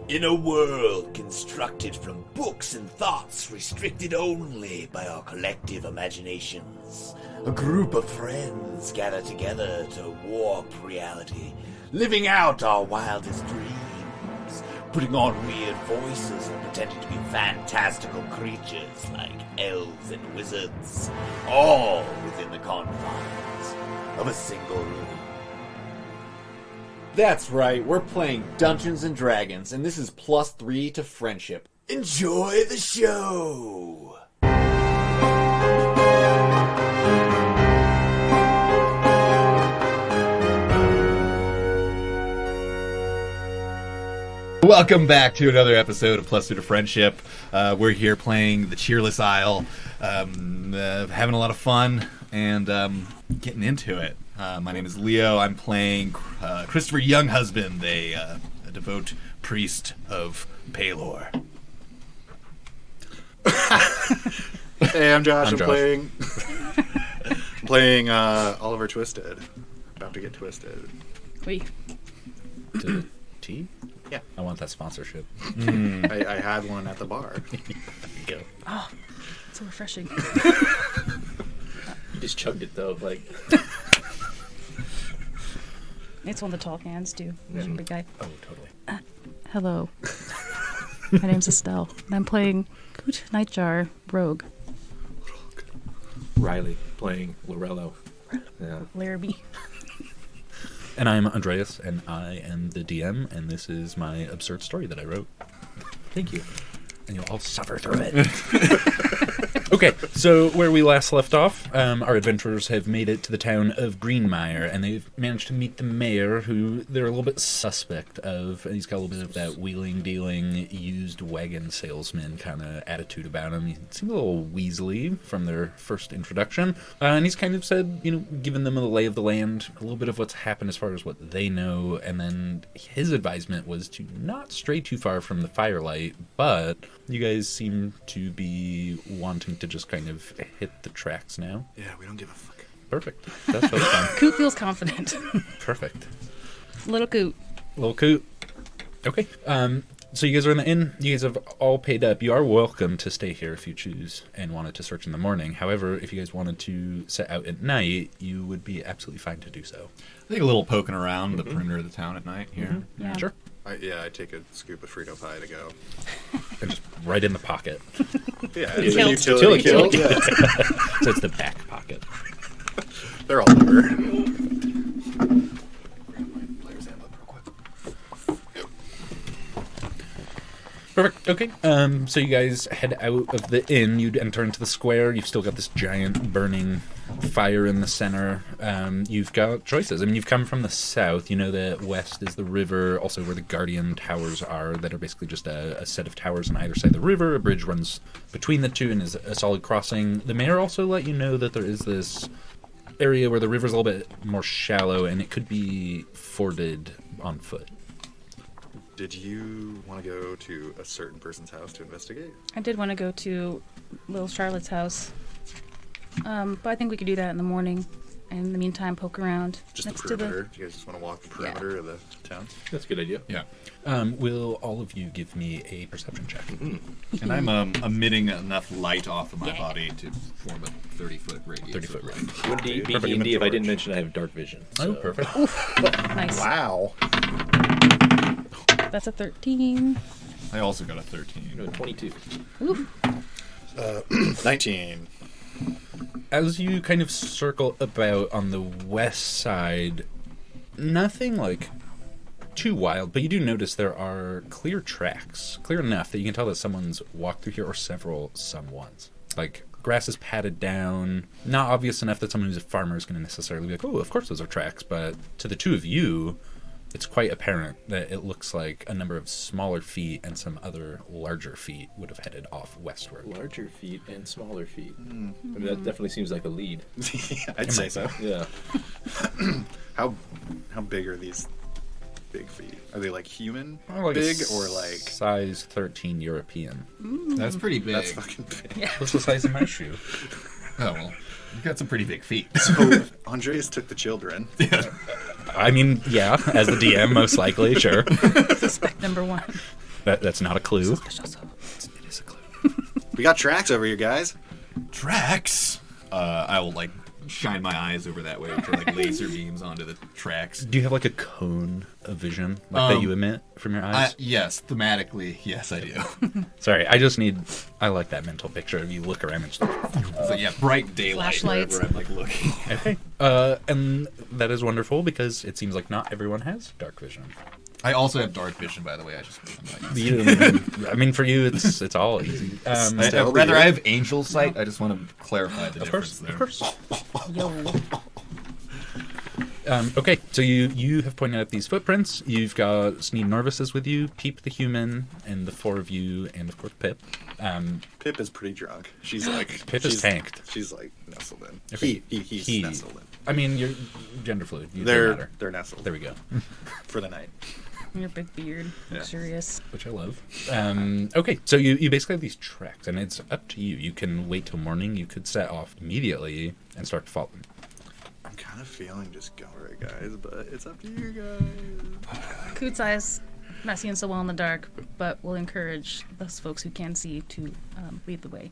In a world constructed from books and thoughts restricted only by our collective imaginations, a group of friends gather together to warp reality, living out our wildest dreams, putting on weird voices and pretending to be fantastical creatures like elves and wizards, all within the confines of a single room. That's right, we're playing Dungeons & Dragons, and this is +3 to friendship. Enjoy the show! Welcome back to another episode of +2 to Friendship. We're here playing the Cheerless Isle, having a lot of fun and getting into it. My name is Leo. I'm playing Christopher Younghusband, a devout priest of Palor. Hey, I'm Josh. I'm Josh. playing Oliver Twisted. About to get twisted. Wait. To the tea? Yeah. I want that sponsorship. I had one at the bar. There you go. Oh, so refreshing. You just chugged it though, like. It's one of the tall cans too. He's a big guy. Oh, totally. Hello. My name's Estelle, and I'm playing Koot Nightjar Rogue. Riley playing Laurello. Yeah. Larrabee. And I'm Andreas, and I am the DM, and this is my absurd story that I wrote. Thank you. And you'll all suffer through it. Okay, so where we last left off, our adventurers have made it to the town of Greenmire, and they've managed to meet the mayor, who they're a little bit suspect of. He's got a little bit of that wheeling, dealing, used wagon salesman kind of attitude about him. He seemed a little Weasley from their first introduction, and he's kind of said, given them a lay of the land, a little bit of what's happened as far as what they know, and then his advisement was to not stray too far from the firelight, but you guys seem to be wanting to just kind of hit the tracks now. Yeah, we don't give a fuck. Perfect. That's what's fun. Koot feels confident. Perfect. Little Koot. Little Koot. Okay. So you guys are in the inn. You guys have all paid up. You are welcome to stay here if you choose and wanted to search in the morning. However, if you guys wanted to set out at night, you would be absolutely fine to do so. I think a little poking around the perimeter of the town at night here. Yeah. Sure. I take a scoop of Frito pie to go. And just right in the pocket. Yeah, Kilt. it's a utility kilt. Yeah. So it's the back pocket. They're all over. Perfect. Okay. So you guys head out of the inn. You'd enter into the square. You've still got this giant burning fire in the center. You've got choices. I mean, you've come from the south. You know that west is the river, also where the Guardian Towers are, that are basically just a set of towers on either side of the river. A bridge runs between the two and is a solid crossing. The mayor also let you know that there is this area where the river's a little bit more shallow, and it could be forded on foot. Did you want to go to a certain person's house to investigate? I did want to go to Little Charlotte's house. But I think we could do that in the morning. And in the meantime, poke around. Just next the to perimeter? Do you guys just want to walk the perimeter of the town? That's a good idea. Yeah. Will all of you give me a perception check? And I'm emitting enough light off of my body to form a 30-foot radius. 30-foot range. Wouldn't be Perfect D&D if I torch. didn't mention I have dark vision. Oh, so- perfect. Nice. Wow. That's a 13. I also got a No, 13. 22. Oof. 19. As you kind of circle about on the west side, nothing like too wild, but you do notice there are clear tracks, clear enough that you can tell that someone's walked through here, or several someones. Like, grass is patted down, not obvious enough that someone who's a farmer is going to necessarily be like, oh, of course those are tracks, but to the two of you, it's quite apparent that it looks like a number of smaller feet and some other larger feet would have headed off westward. Larger feet and smaller feet. I mean, that definitely seems like a lead. Yeah, I'd say so. Yeah. How big are these big feet? Are they like human Like big or like... size 13 European? That's pretty big. That's fucking big. What's the size of my shoe? Oh, well, you've got some pretty big feet. So Andreas took the children. I mean, yeah, as the DM, most likely, sure. Suspect number one. That's not a clue. Sospechoso. It is a clue. We got tracks over here, guys. Tracks. I will like shine my eyes over that way for like laser beams onto the tracks. Do you have like a cone of vision that you emit from your eyes? Yes, thematically, yes, I do. Sorry, I like that mental picture of you look around and just... So yeah, bright daylight Flashlights. wherever I'm like looking. Okay. And that is wonderful because it seems like not everyone has dark vision. I also have dark vision, by the way. I mean, for you, it's all easy. Rather, I have angel sight. I just want to clarify the difference there. Of course. Yo. Okay, so you have pointed out these footprints. You've got Sneed Norvis with you, Peep the human, and the four of you, and of course Pip. Pip is pretty drunk. She's like Pip is tanked. She's like nestled in. Okay. He's nestled in. I mean, you're gender fluid. They're nestled. There we go. For the night. Your big beard. Yeah. Luxurious. Which I love. Okay, so you basically have these tracks, and it's up to you. You can wait till morning. You could set off immediately and start to follow them. I'm kind of feeling just go right, guys, but it's up to you guys. Koot's eyes not seeing so well in the dark, but will encourage those folks who can see to lead the way.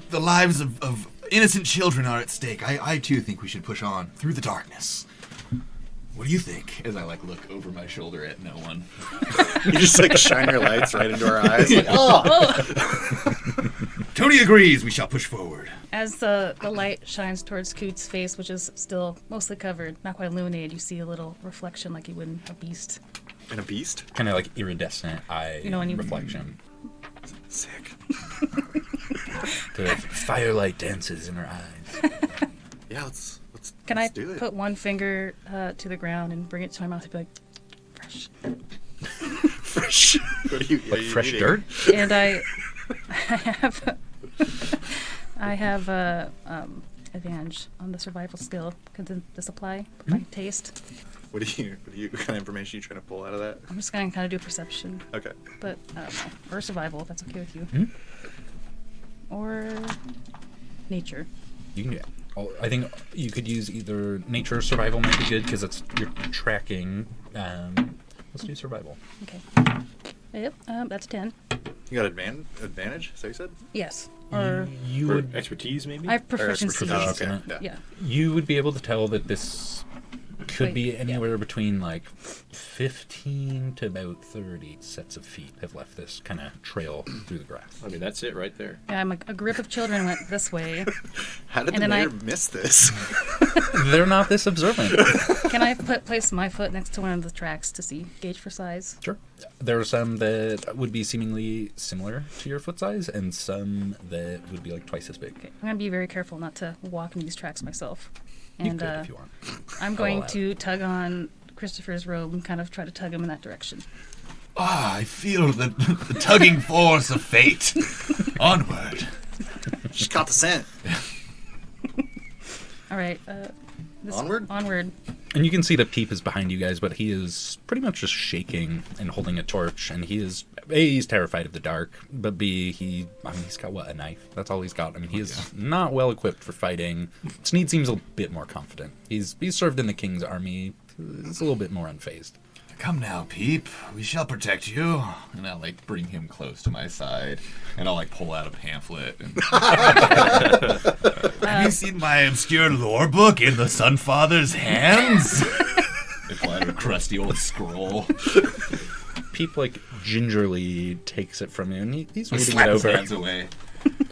The lives of innocent children are at stake. I too think we should push on through the darkness. What do you think? As I like look over my shoulder at no one. You just like shine your lights right into our eyes. Like, Tony agrees. We shall push forward. As the light shines towards Koot's face, which is still mostly covered, not quite illuminated, you see a little reflection like you would in a beast. and a beast. Kind of like iridescent eye when you reflection. Sick. The firelight dances in her eyes. Yeah, let's Can let's I do it. put one finger to the ground and bring it to my mouth and be like, fresh? fresh? What are you? Like fresh dirt? And I have advantage on the survival skill. Could this apply? My taste. What kind of information are you trying to pull out of that? I'm just gonna kind of do perception, Okay. but or survival. If that's okay with you. Hmm? Or nature. You can do it. I think you could use either nature or survival might be good because it's you're tracking. Let's do survival. Okay. Yep. That's 10. You got advantage? Is that what you said? Yes. Or You Or would expertise, maybe? I have proficiency. Oh, proficiency. okay. in it. Yeah. Yeah. You would be able to tell that this could Wait, be yeah. anywhere between like 15 to about 30 sets of feet have left this kind of trail through the grass. I mean, that's it right there. Yeah, I'm a group of children went this way. How did And the then mayor miss this? They're not this observant. Can I place my foot next to one of the tracks to see gauge for size? Sure. There are some that would be seemingly similar to your foot size, and some that would be like twice as big. Okay. I'm gonna be very careful not to walk in these tracks myself. You And could if you want. I'm going allow to tug on Christopher's robe and kind of try to tug him in that direction. I feel the tugging force of fate. Onward. Just caught the scent. All right. Onward? Onward. And you can see that Peep is behind you guys, but he is pretty much just shaking and holding a torch. And he is A, he's terrified of the dark, but B, he's got what, a knife? That's all he's got. I mean, he is not well equipped for fighting. Sneed seems a bit more confident. He's served in the king's army. He's a little bit more unfazed. Come now, Peep. We shall protect you. And I'll like bring him close to my side, and I'll like pull out a pamphlet. And Have you seen my obscure lore book in the Sunfather's hands? I pull out a crusty old scroll. Peep, like, gingerly takes it from you, and he's I reading slap it his over. hands away.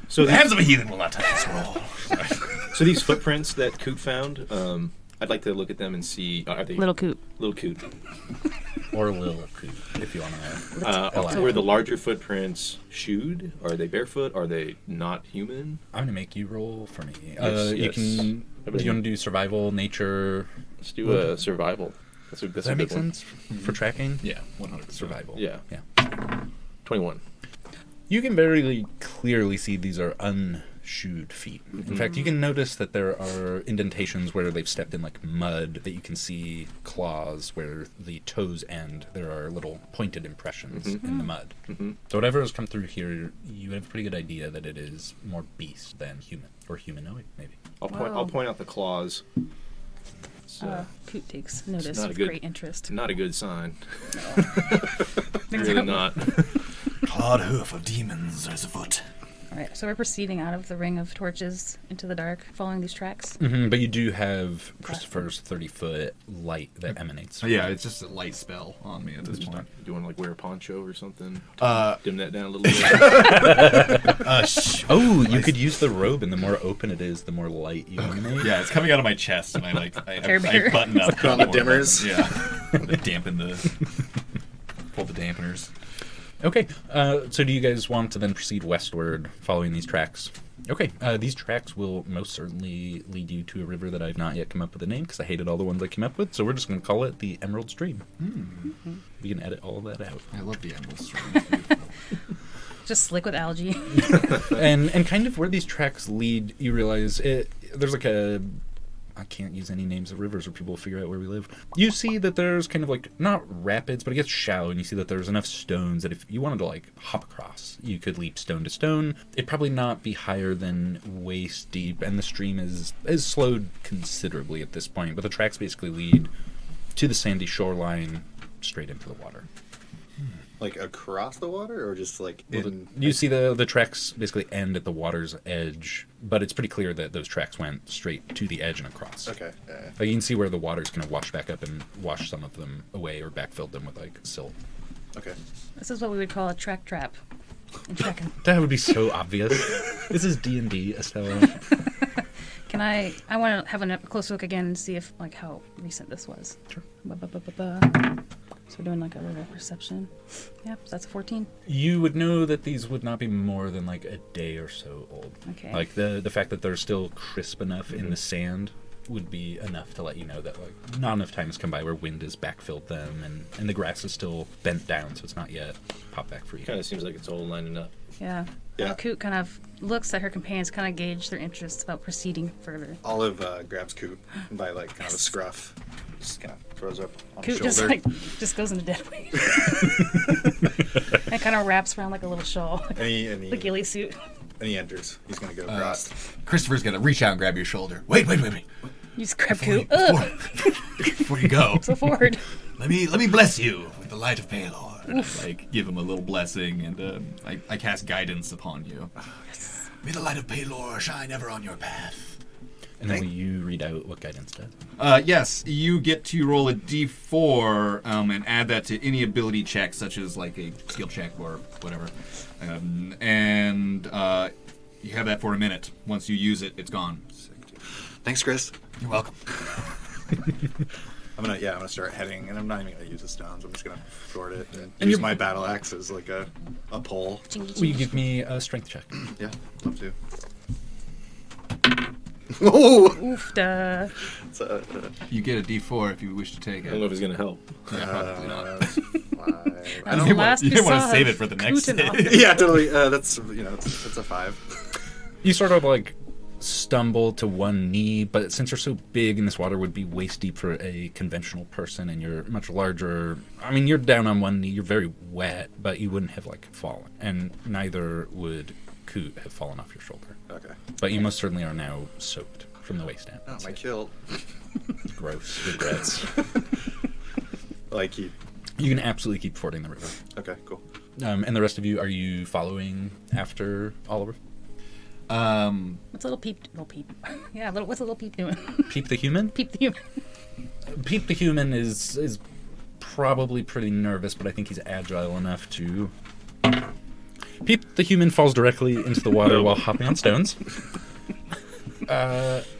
So The hands of a heathen will not touch the scroll. So these footprints that Koot found, I'd like to look at them and see. Are they Little Koot. Little Koot? Or Lil, if you want to. Were the larger footprints shoed? Are they barefoot? Are they not human? I'm going to make you roll for me. Yes, You yes. can. Do you want to do survival, nature? Let's do a survival. That's Does a that make good one. sense for tracking? Yeah, 100%. Survival. Yeah. Yeah. 21. You can very clearly see these are unshoed feet. In fact, you can notice that there are indentations where they've stepped in like mud, that you can see claws where the toes end. There are little pointed impressions in the mud. So whatever has come through here, you have a pretty good idea that it is more beast than human, or humanoid, maybe. I'll point out the claws. Koot takes notice not a with good- great interest. Not a good sign. Things Really are- not. Clawed hoof of demons is afoot. All right, so we're proceeding out of the ring of torches into the dark, following these tracks. But you do have Christopher's 30-foot light that emanates. So yeah, it's just a light spell on me at this point. Do you want to like wear a poncho or something? Uh, Dim that down a little bit. Oh, you could use the robe, and the more open it is, the more light you emanate. Yeah, it's coming out of my chest, and I Hair bear. button up. Put on the more dimmers. buttons. Yeah, dampen pull the dampeners. Okay, so do you guys want to then proceed westward following these tracks? Okay, these tracks will most certainly lead you to a river that I've not yet come up with a name because I hated all the ones I came up with, so we're just going to call it the Emerald Stream. We can edit all of that out. I love the Emerald Stream. It's beautiful. Just slick with algae. and kind of where these tracks lead, you realize there's like a... I can't use any names of rivers or people will figure out where we live. You see that there's kind of like, not rapids, but it gets shallow, and you see that there's enough stones that if you wanted to like hop across, you could leap stone to stone. It'd probably not be higher than waist deep, and the stream is slowed considerably at this point, but the tracks basically lead to the sandy shoreline straight into the water. Like across the water, or just like Well, in? you see the tracks basically end at the water's edge, but it's pretty clear that those tracks went straight to the edge and across. Okay. Like you can see where the water's going to wash back up and wash some of them away or backfill them with like silt. Okay. This is what we would call a track trap in trekking. That would be so obvious. This is D&D, Estella. Can I want to have a close look again and see if like how recent this was. Sure. Ba-ba-ba-ba-ba. So we're doing like a little perception. Yeah, so that's a 14. You would know that these would not be more than like a day or so old. Okay. Like the fact that they're still crisp enough in the sand would be enough to let you know that like not enough time has come by where wind has backfilled them and the grass is still bent down, so it's not yet popped back free. Kind of seems like it's all lining up. Yeah. Yeah. Koot kind of looks at her companions, kind of gauge their interests about proceeding further. Olive grabs Koot by like kind of a scruff, just kind of throws up on his Koot shoulder. just goes into dead weight. And kind of wraps around like a little shawl. and he The ghillie suit. enters. He's gonna go across. Christopher's gonna reach out and grab your shoulder. Wait. You just grab Koot. Ugh, Before you go, so forward. let me bless you with the light of Palor. And I, like give him a little blessing, and I cast guidance upon you. May the light of Palor shine ever on your path. And then will you read out what guidance does? Yes, you get to roll a d4 and add that to any ability check, such as like a skill check or whatever. And you have that for a minute. Once you use it, it's gone. Thanks, Chris. You're welcome. I'm gonna start heading, and I'm not even gonna use the stones. I'm just gonna thwart it and use my battle axe as like a pole. Will you give me a strength check? Yeah, love to. Oh! Oof, duh. It's a, You get a d4 if you wish to take I don't know it. if it's gonna help. Yeah, probably not. 5. That's You the want- last you we want to saw save of it for the Koot next and day. Olive. Yeah, totally. That's it's a 5. You sort of like stumble to one knee, but since you're so big and this water would be waist deep for a conventional person and you're much larger, I mean, you're down on one knee, you're very wet, but you wouldn't have like fallen. And neither would Koot have fallen off your shoulder. Okay. But you most certainly are now soaked from the waist down. Oh, my kilt. Gross. Regrets. Like he. You can absolutely keep fording the river. Okay, cool. And the rest of you, are you following after Oliver? What's a little peep? Yeah, what's a little peep doing? Peep the human? Peep the human. Peep the human is probably pretty nervous, but I think he's agile enough to... Peep the human falls directly into the water while hopping on stones.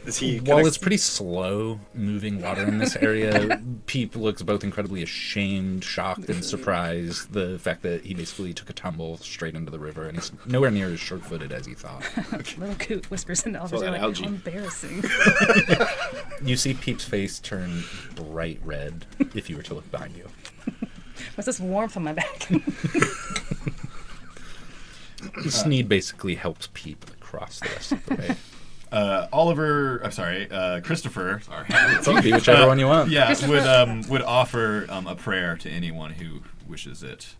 Is he? While it's pretty slow moving water in this area, Peep looks both incredibly ashamed, shocked, and surprised. The fact that he basically took a tumble straight into the river and he's nowhere near as sure-footed as he thought. Little Koot whispers into Oliver's all ear, that like, algae. how embarrassing. You see Peep's face turn bright red if you were to look behind you. What's this warmth on my back? Sneed basically helps Peep across the rest of the way. Christopher, sorry. It can be whichever one you want. Yeah, would offer a prayer to anyone who wishes it,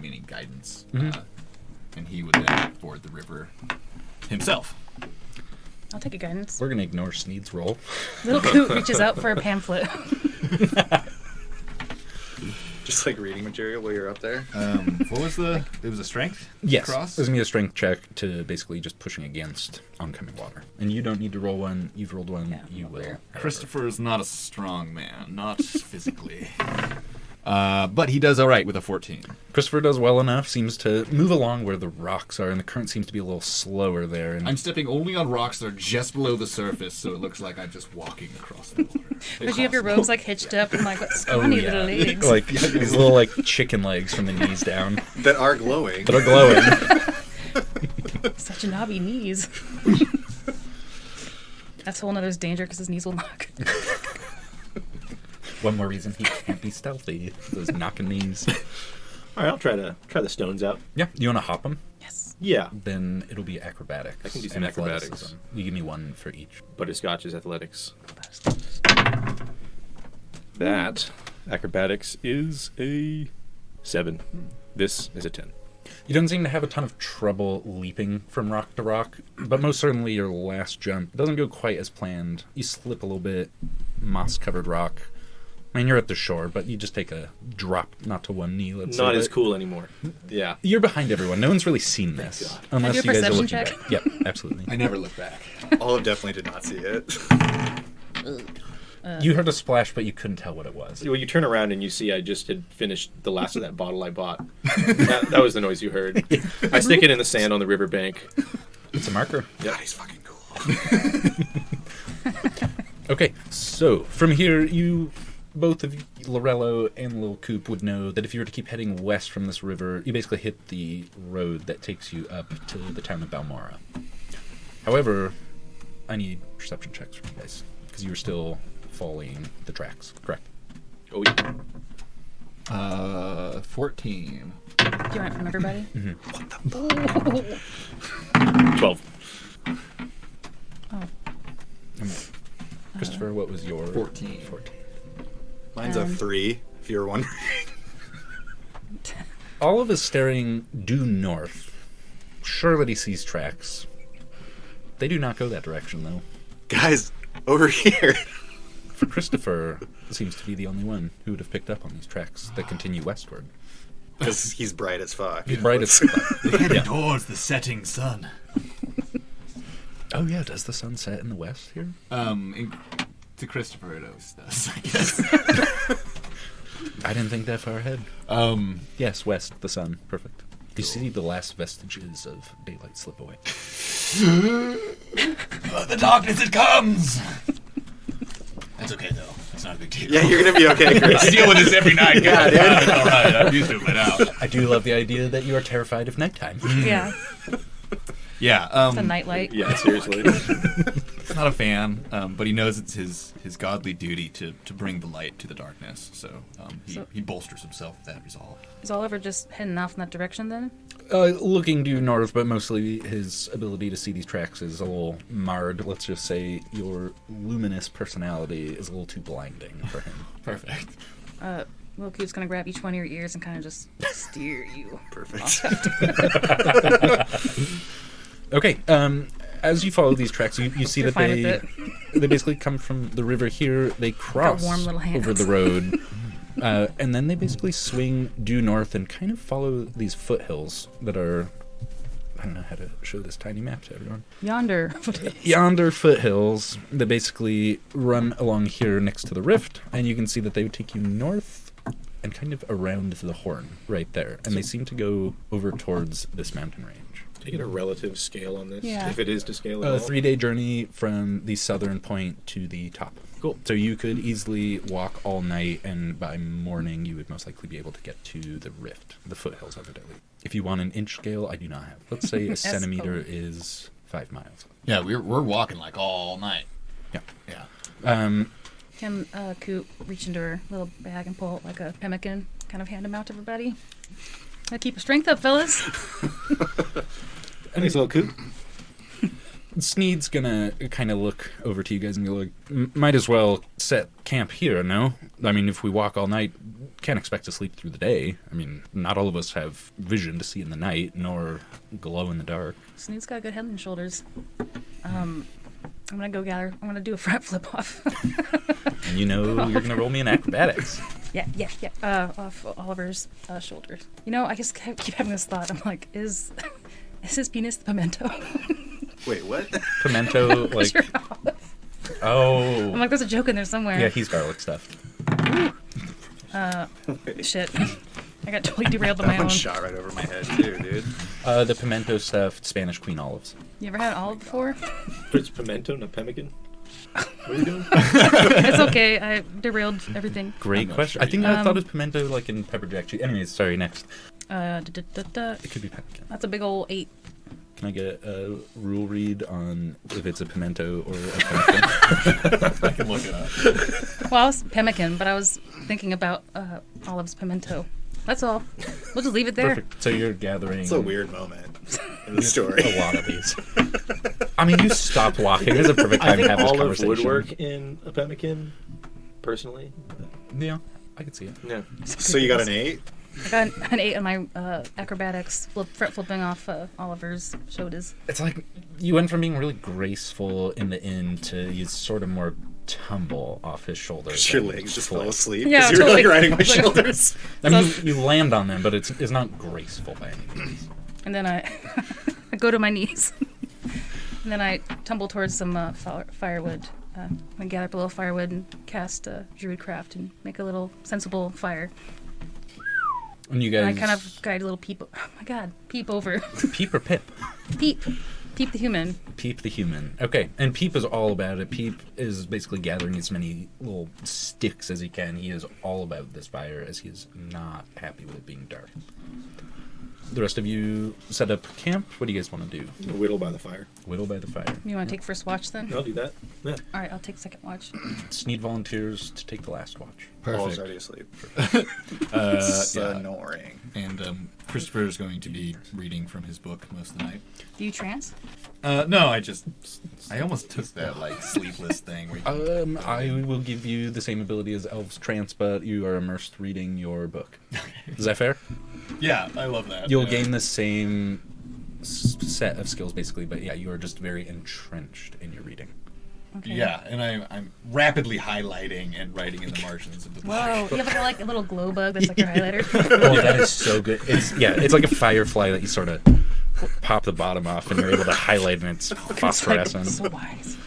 meaning guidance, and he would then ford the river himself. I'll take a guidance. We're going to ignore Sneed's roll. Little Koot reaches out for a pamphlet. Just like reading material while you're up there. What was the? It was a strength. Yes. Cross. This is going to be a strength check to basically just pushing against oncoming water. And you don't need to roll one. You've rolled one. Yeah, You will. however. Christopher is not a strong man, not physically. But he does all right with a 14. Christopher does well enough, seems to move along where the rocks are, and the current seems to be a little slower there. And I'm stepping only on rocks that are just below the surface, so it looks like I'm just walking across the water. But you have your robes like hitched up and like what scrawny little legs. like these little like chicken legs from the knees down That are glowing. that are glowing. Such knobby knees. That's a whole nother's danger because his knees will knock. One more reason he can't be stealthy. Those knocking knees. All right, I'll try the stones out. Yeah, you want to hop them? Yes. Yeah, Then it'll be acrobatics. I can do some and acrobatics. athleticism. You give me one for each. butterscotch is athletics. That acrobatics is a 7. This is a 10. You don't seem to have a ton of trouble leaping from rock to rock, but most certainly your last jump doesn't go quite as planned. You slip a little bit, moss-covered rock. I mean, you're at the shore, but you just take a drop, not to one knee, let's say. Not as but cool anymore. Yeah. You're behind everyone. No one's really seen this. God. Unless Can I you do a guys are perception looking check? back. Yep, absolutely. I never look back. Olive definitely did not see it. You heard a splash, but you couldn't tell what it was. Well, you turn around and you see I just had finished the last of that bottle I bought. That was the noise you heard. I stick it in the sand on the riverbank. It's a marker. God, he's fucking cool. Okay, so from here, you, both of you, Laurello and Little Koot, would know that if you were to keep heading west from this river, you basically hit the road that takes you up to the town of Balmora. However, I need perception checks from you guys, because you were still following the tracks, correct? Oh, yeah. 14. Do you want it from everybody? 12. Oh. Christopher, what was your... 14. 14. Mine's a 3, if you're wondering. Olive is staring due north. Sure that he sees tracks. They do not go that direction, though. Guys, over here. For Christopher, seems to be the only one who would have picked up on these tracks that continue westward. Because he's bright as fuck. He's bright as They're headed towards the setting sun. Oh yeah, does the sun set in the west here? To Christopher, it always does, I guess. I didn't think that far ahead. Yes, west, the sun. Perfect. You see the last vestiges of daylight slip away. The darkness, it comes! That's okay, though. It's not a big deal. Yeah, you're going to be okay, Chris. I deal with this every night. God, dude. All right, I'm used to it by now. I do love the idea that you are terrified of nighttime. Yeah. Yeah. It's a nightlight. Yeah, seriously. He's not a fan, but he knows it's his godly duty to bring the light to the darkness. So, he bolsters himself with that resolve. Is Oliver just heading off in that direction then? Looking due north, but mostly his ability to see these tracks is a little marred. Let's just say your luminous personality is a little too blinding for him. Perfect. Little Koot's gonna grab each one of your ears and kind of just steer you. Perfect. Okay, as you follow these tracks, you see You're that fine with they basically come from the river here. They cross warm little hands. over the road, and then they basically swing due north and kind of follow these foothills that are... I don't know how to show this tiny map to everyone. Yonder. Yonder foothills that basically run along here next to the rift, and you can see that they would take you north and kind of around the horn right there, and they seem to go over towards this mountain range. Can you get a relative scale on this? Yeah. If it is to scale at A all? 3-day journey from the southern point to the top. Cool. So you could easily walk all night, and by morning you would most likely be able to get to the rift, the foothills of it at least. If you want an inch scale, I do not have. Let's say a centimeter is 5 miles. Yeah, we're walking like all night. Yeah. Yeah. Can Koot reach into her little bag and pull out like a pemmican, kind of hand him out to everybody? Gotta keep your strength up, fellas. Thanks, little Koot. Sneed's gonna kind of look over to you guys and go like, might as well set camp here, no? I mean, if we walk all night, can't expect to sleep through the day. I mean, not all of us have vision to see in the night, nor glow in the dark. Snoot's got good head and shoulders. I'm gonna go gather. I'm gonna do a front flip off. And you know you're gonna roll me an acrobatics. Yeah. Off Oliver's shoulders. You know, I just keep having this thought. I'm like, is his penis the pimento? Wait, what? Pimento, like. Sure. I'm Oh. like, there's a joke in there somewhere. Yeah, he's garlic stuffed. Shit. I got totally derailed on my That one own. shot right over my head too, dude. The pimento stuffed Spanish queen olives. You ever had olive before? But it's pimento, not pemmican. What are you doing? It's okay. I derailed everything. Great not question. sure I think I thought Um, it was pimento, like in pepper jack cheese. Anyways, sorry. Next, it could be pemmican. That's a big old 8. Can I get a rule read on if it's a pimento or a pemmican? I can look it up. Well, I was pemmican, but I was thinking about Olive's pimento. That's all. We'll just leave it there. Perfect. So you're gathering. It's a weird moment in the story. A lot of these. I mean, you stopped walking. It's a perfect I time to think have this olive conversation. would work in a pemmican, personally. Yeah, I could see it. Yeah. So you got an 8? I got an 8 on my acrobatics, front flipping off Oliver's shoulders. It's like you went from being really graceful in the inn to you sort of more tumble off his shoulders. Your and legs just flip. fell asleep Yeah, because you were totally. like riding my shoulders. I mean, you land on them, but it's not graceful by any means. And then I go to my knees. And then I tumble towards some firewood. I gather up a little firewood and cast Druidcraft and make a little sensible fire. And you And guys I kind of guide a little peep. Oh my god, peep over. peep or pip? Peep. Peep the human. Peep the human. Okay, and Peep is all about it. Peep is basically gathering as many little sticks as he can. He is all about this fire as he is not happy with it being dark. The rest of you set up camp. What do you guys want to do? Whittle by the fire. Whittle by the fire. You want to take first watch then? I'll do that. Yeah. All right, I'll take second watch. Just need volunteers to take the last watch. Paul's already asleep. Yeah. Snoring. And Christopher is going to be reading from his book most of the night. Do you trance? No, I almost took that like sleepless thing. Where you I will give you the same ability as Elves Trance, but you are immersed reading your book. Is that fair? yeah, I love that. You'll Yeah. gain the same set of skills, basically, but yeah, you are just very entrenched in your reading. Okay. Yeah, and I'm rapidly highlighting and writing in the margins of the book. Whoa, you have like a little glow bug that's like your highlighter. Oh, that is so good. It's like a firefly that you sort of pop the bottom off, and you're able to highlight, and it's phosphorescent. So wise.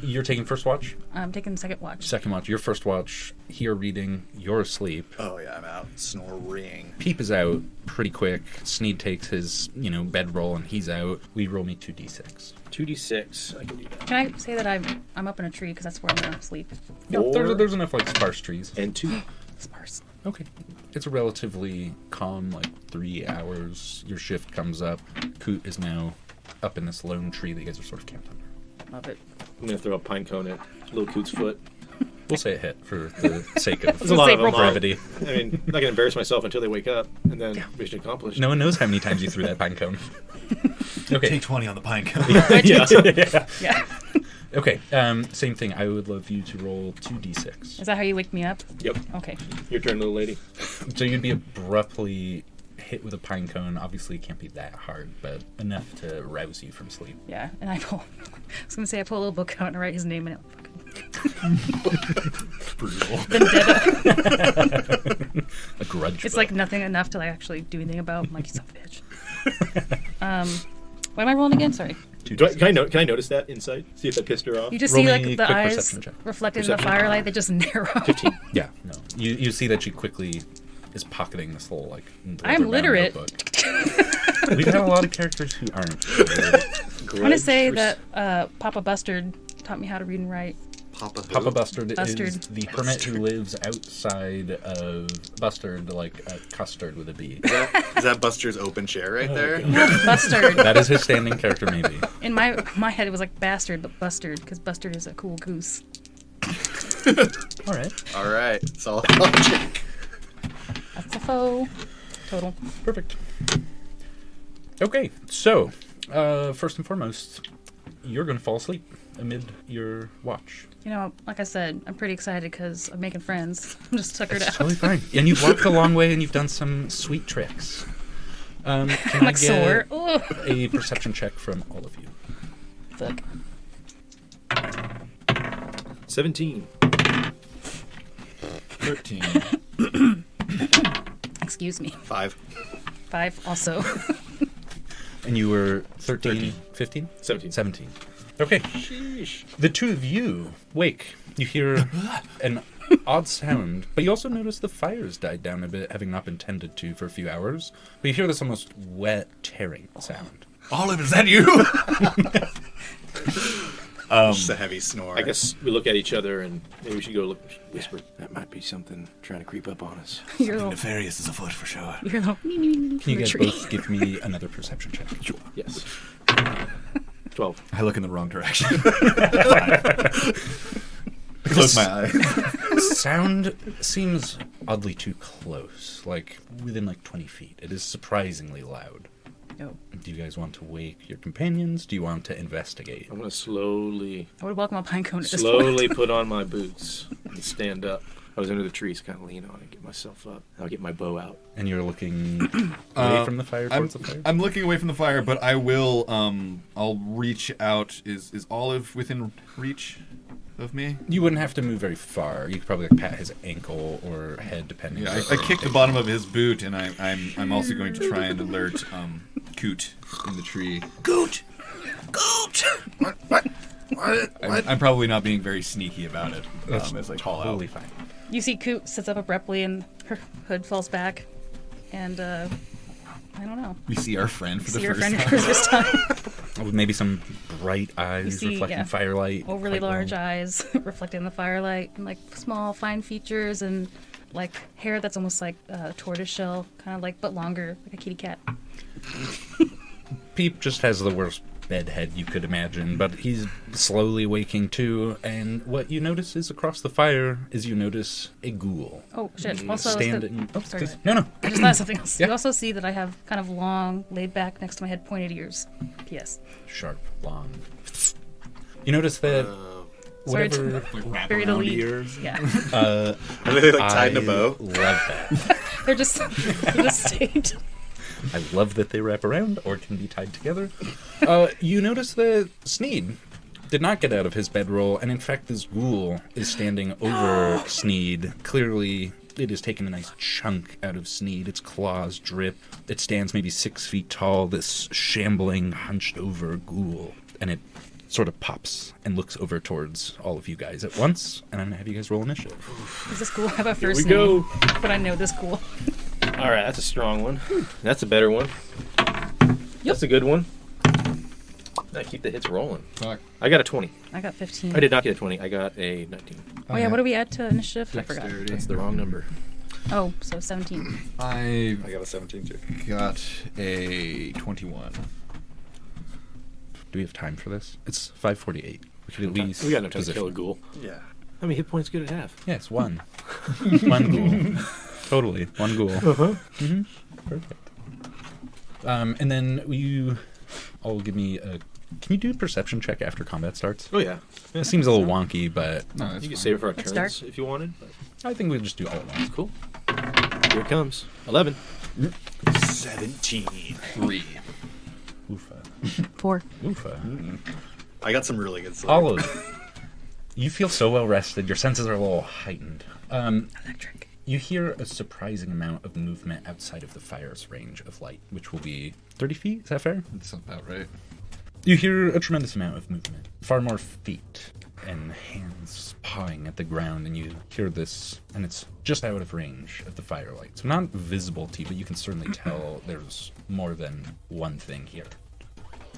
You're taking first watch? I'm taking second watch. Second watch. Your first watch, you're reading, you're asleep. Oh yeah, I'm out snoring. Peep is out pretty quick. Sneed takes his, bedroll, and he's out. We roll me 2d6. 2d6. I can do that. Can I say that I'm up in a tree because that's where I'm gonna sleep? Yeah, there's enough like sparse trees. And 2. Sparse. Okay. It's a relatively calm, 3 hours. Your shift comes up. Koot is now up in this lone tree that you guys are sort of camped under. Love it. I'm going to throw a pine cone at little Coot's foot. We'll say it hit for the sake of There's a lot of them. brevity. I mean, I'm not going to embarrass myself until they wake up, and then mission accomplished. No one knows how many times you threw that pine cone. Okay. Take 20 on the pine cone. Yeah. Okay. Same thing. I would love you to roll 2d6. Is that how you wake me up? Yep. Okay. Your turn, little lady. So you'd be abruptly hit with a pine cone. Obviously, it can't be that hard, but enough to rouse you from sleep. Yeah, and I pull. I was gonna say I pull a little book out and write his name in it. Brutal. Vendetta. A grudge. It's book. like nothing enough to actually do anything about. I'm like, you son of a bitch. What am I rolling again? Sorry. Can I notice that insight? See if I pissed her off? You just Roll see me like a the quick eyes perception check. reflected in the Perception. firelight. They just narrow. 15. Yeah, no. You see that she quickly is pocketing this little I'm literate. We've had a lot of characters who aren't. I want to say that Papa Bustard taught me how to read and write. Papa who? Papa Bustard is Bustard. the hermit who lives outside of Bustard, like a custard with a B. Is that Buster's open chair right there? Bustard. That is his standing character, maybe. In my head, it was like bastard, but Bustard, because Bustard is a cool goose. All right. All right, solid logic. That's a faux. Total. Perfect. Okay, so first and foremost, you're going to fall asleep amid your watch. You know, like I said, I'm pretty excited because I'm making friends. I'm just tuckered out. Totally fine. And you've walked a long way and you've done some sweet tricks. Can I'm I like get sore. Ugh. a perception check from all of you? Fuck. 17. 13. Excuse me. 5. 5 also. And you were 13, 15? 17. 17. Okay. Sheesh. The two of you wake. You hear an odd sound, but you also notice the fire's died down a bit, having not been tended to for a few hours. But you hear this almost wet, tearing sound. Olive, is that you? Just a heavy snore. I guess we look at each other and maybe we should go look, whisper. That might be something trying to creep up on us. Your little, Nefarious is afoot for sure. your little me, me, me, me Can from you the guys tree. both give me another perception check? Yes. 12. I look in the wrong direction. Close my eye. Sound seems oddly too close, like within like 20 feet. It is surprisingly loud. No. Do you guys want to wake your companions? Do you want to investigate? I'm going to slowly I would welcome a pine cone at this point. slowly put on my boots and stand up. I was under the trees, kind of lean on it, get myself up. I'll get my bow out. And you're looking away from the fire towards the fire? I'm looking away from the fire, but I will. I'll reach out. Is Olive within reach of me? You wouldn't have to move very far. You could probably like, pat his ankle or head, depending. Yeah, on I kick the bottom of his boot, and I'm also going to try and alert Koot in the tree. Koot! Koot! What? I'm probably not being very sneaky about it as I call Totally out. fine. You see Koot sits up abruptly and her hood falls back. And, I don't know. We see our friend for See the your first friend time. for the first time. With maybe some bright eyes see, reflecting yeah, firelight. Overly quite well. large eyes reflecting the firelight. And, like, small, fine features and, like, hair that's almost like tortoiseshell. Kind of like, but longer, like a kitty cat. Peep just has the worst bedhead you could imagine, but he's slowly waking too, and what you notice is across the fire is you notice a ghoul Oh, shit. Also, standing. Oh, sorry. please. No. I just thought of something else. Yeah. You also see that I have kind of long, laid back, next to my head, pointed ears. P.S. Sharp, long. You notice that Sorry whatever. Wrap Buried a around lead. ears. Yeah. Are they like tied in a I bow? love that. they're just stayed. I love that they wrap around or can be tied together. You notice that Sneed did not get out of his bedroll, and in fact, this ghoul is standing over Sneed. Clearly, it has taken a nice chunk out of Sneed. Its claws drip. It stands maybe 6 feet tall, this shambling, hunched over ghoul, and it sort of pops and looks over towards all of you guys at once, and I'm going to have you guys roll initiative. Does this ghoul have a first we go. name? But I know this ghoul. All right, that's a strong one. That's a better one. That's a good one. I keep the hits rolling. Fuck. I got a 20. I got 15. I did not get a 20. I got a 19. Oh, yeah, what do we add to initiative? I forgot. Dexterity. That's the wrong number. Oh, so 17. I I got a 17 too. got a 21. Do we have time for this? It's 5:48. We could at least We got no time to position. kill a ghoul. Yeah. How many hit points could it have? Yeah, it's one. One ghoul. Totally. One ghoul. Mm-hmm. Perfect. And then will you all give me a... Can you do a perception check after combat starts? Oh, yeah. It seems a little wonky, but No, that's You can fine. save it for our It's turns dark. if you wanted. But I think we'll just do all at once. cool. Here it comes. 11. 17. 3. Oofa. 4. Oofa. I got some really good sleep. All of you feel so well rested. Your senses are a little heightened. Electric. You hear a surprising amount of movement outside of the fire's range of light, which will be 30 feet. Is that fair? That's about right. You hear a tremendous amount of movement. Far more feet and hands pawing at the ground, and you hear this, and it's just out of range of the firelight. So not visible to you, but you can certainly tell there's more than one thing here.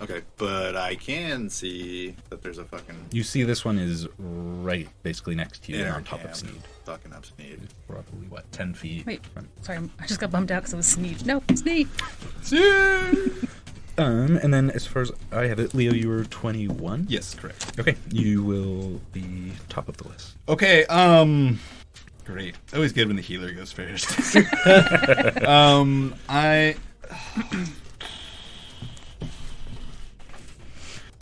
Okay, but I can see that there's a fucking You see this one is right basically next to you inner on top camp of Sneed. fucking up Sneed. Probably, 10 feet? Wait, sorry, I just got bummed out because it was Sneed. No, Sneed. And then as far as I have it, Leo, you were 21? Yes, correct. Okay, you will be top of the list. Okay, great. Always good when the healer goes first.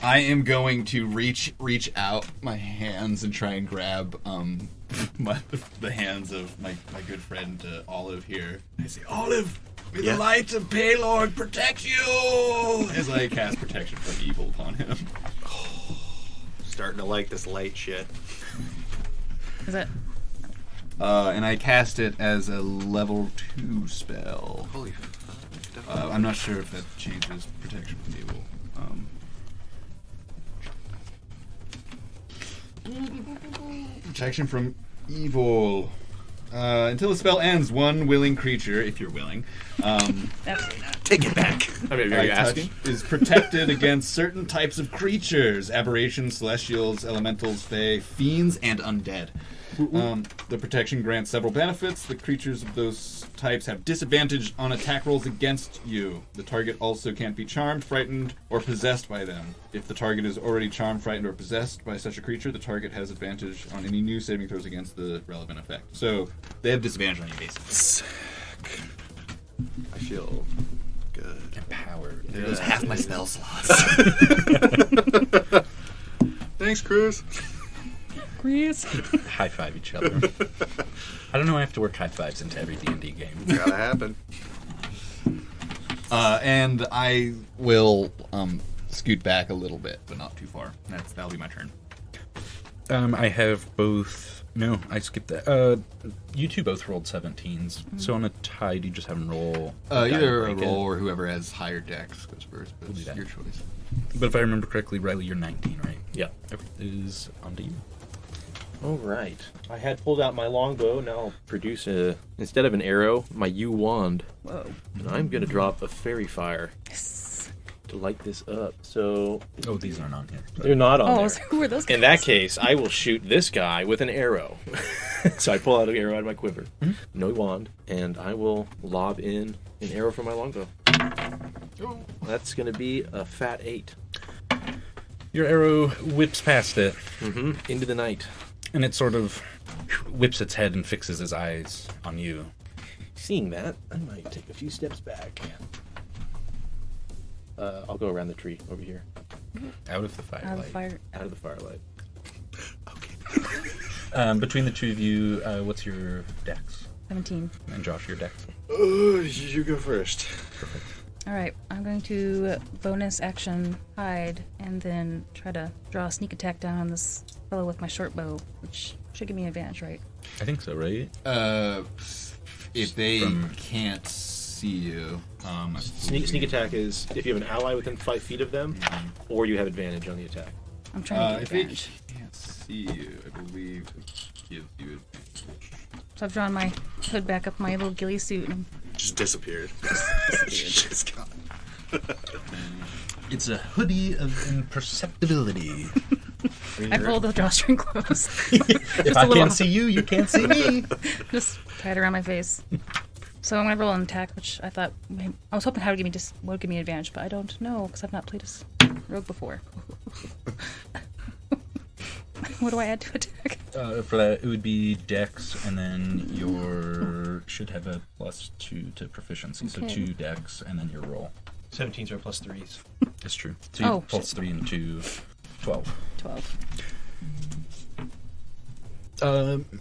I am going to reach out my hands and try and grab the hands of my good friend Olive here. I say, Olive, may Yeah? the light of Paylord protect you! As I cast protection from evil upon him. Starting to like this light shit. Is it? And I cast it as a level 2 spell. Holy fuck. I'm not sure if that changes protection from evil. Protection from evil. Until the spell ends, one willing creature, if you're willing, Absolutely not. Take it back. I mean, are you I touch asking? is protected against certain types of creatures: aberrations, celestials, elementals, fae, fiends, and undead. The protection grants several benefits. The creatures of those types have disadvantage on attack rolls against you. The target also can't be charmed, frightened, or possessed by them. If the target is already charmed, frightened, or possessed by such a creature, the target has advantage on any new saving throws against the relevant effect. So they have disadvantage on you, basically. I feel good. Empowered. There goes half my spell slots. Thanks, Chris. Chris. High five each other. I don't know. I have to work high fives into every D&D game. Gotta happen. And I will scoot back a little bit, but not too far. That'll be my turn. I have both. No, I skipped that. You two both rolled 17s. So on a tie, do you just have them roll? Either a break it? roll or whoever has higher dex goes first, but We'll do it's that. your choice. But if I remember correctly, Riley, you're 19, right? Yeah. Okay. Is on to you. All right. I had pulled out my longbow. Now I'll produce instead of an arrow, my U wand. Whoa. And I'm going to drop a fairy fire Yes. to light this up. So Oh, these aren't on here. they're not on Oh, there. so who are those guys? In that case, I will shoot this guy with an arrow. So I pull out an arrow out of my quiver, no wand, and I will lob in an arrow from my longbow. That's going to be a fat 8. Your arrow whips past it, Into the night. and it sort of whips its head and fixes its eyes on you. Seeing that, I might take a few steps back. I'll go around the tree over here, Out of the firelight. Fire. out of the firelight. Between the two of you, what's your dex? 17. And Josh, your dex? Oh, you go first. All right, I'm going to bonus action hide and then try to draw a sneak attack down on this fellow with my short bow, which should give me an advantage, right? I think so, right? If they From- can't see you, Sneak attack is if you have an ally within 5 feet of them, or you have advantage on the attack. I'm trying to if get they advantage. can't see you, I believe it gives you advantage. So I've drawn my hood back up my little ghillie suit and Just disappeared. Just gone. It's a hoodie of imperceptibility. I pulled the drawstring close. If I can't see you, you can't see me. Just tie it around my face. So I'm gonna roll an attack, which I thought I was hoping how would give me an advantage, but I don't know because I've not played as rogue before. What do I add to attack? For that, it would be dex, and then your should have a +2 to proficiency. So Okay. 2 dex, and then your roll. 17s are plus 3s. It's true. So you Oh, +3 and 2, 12. 12.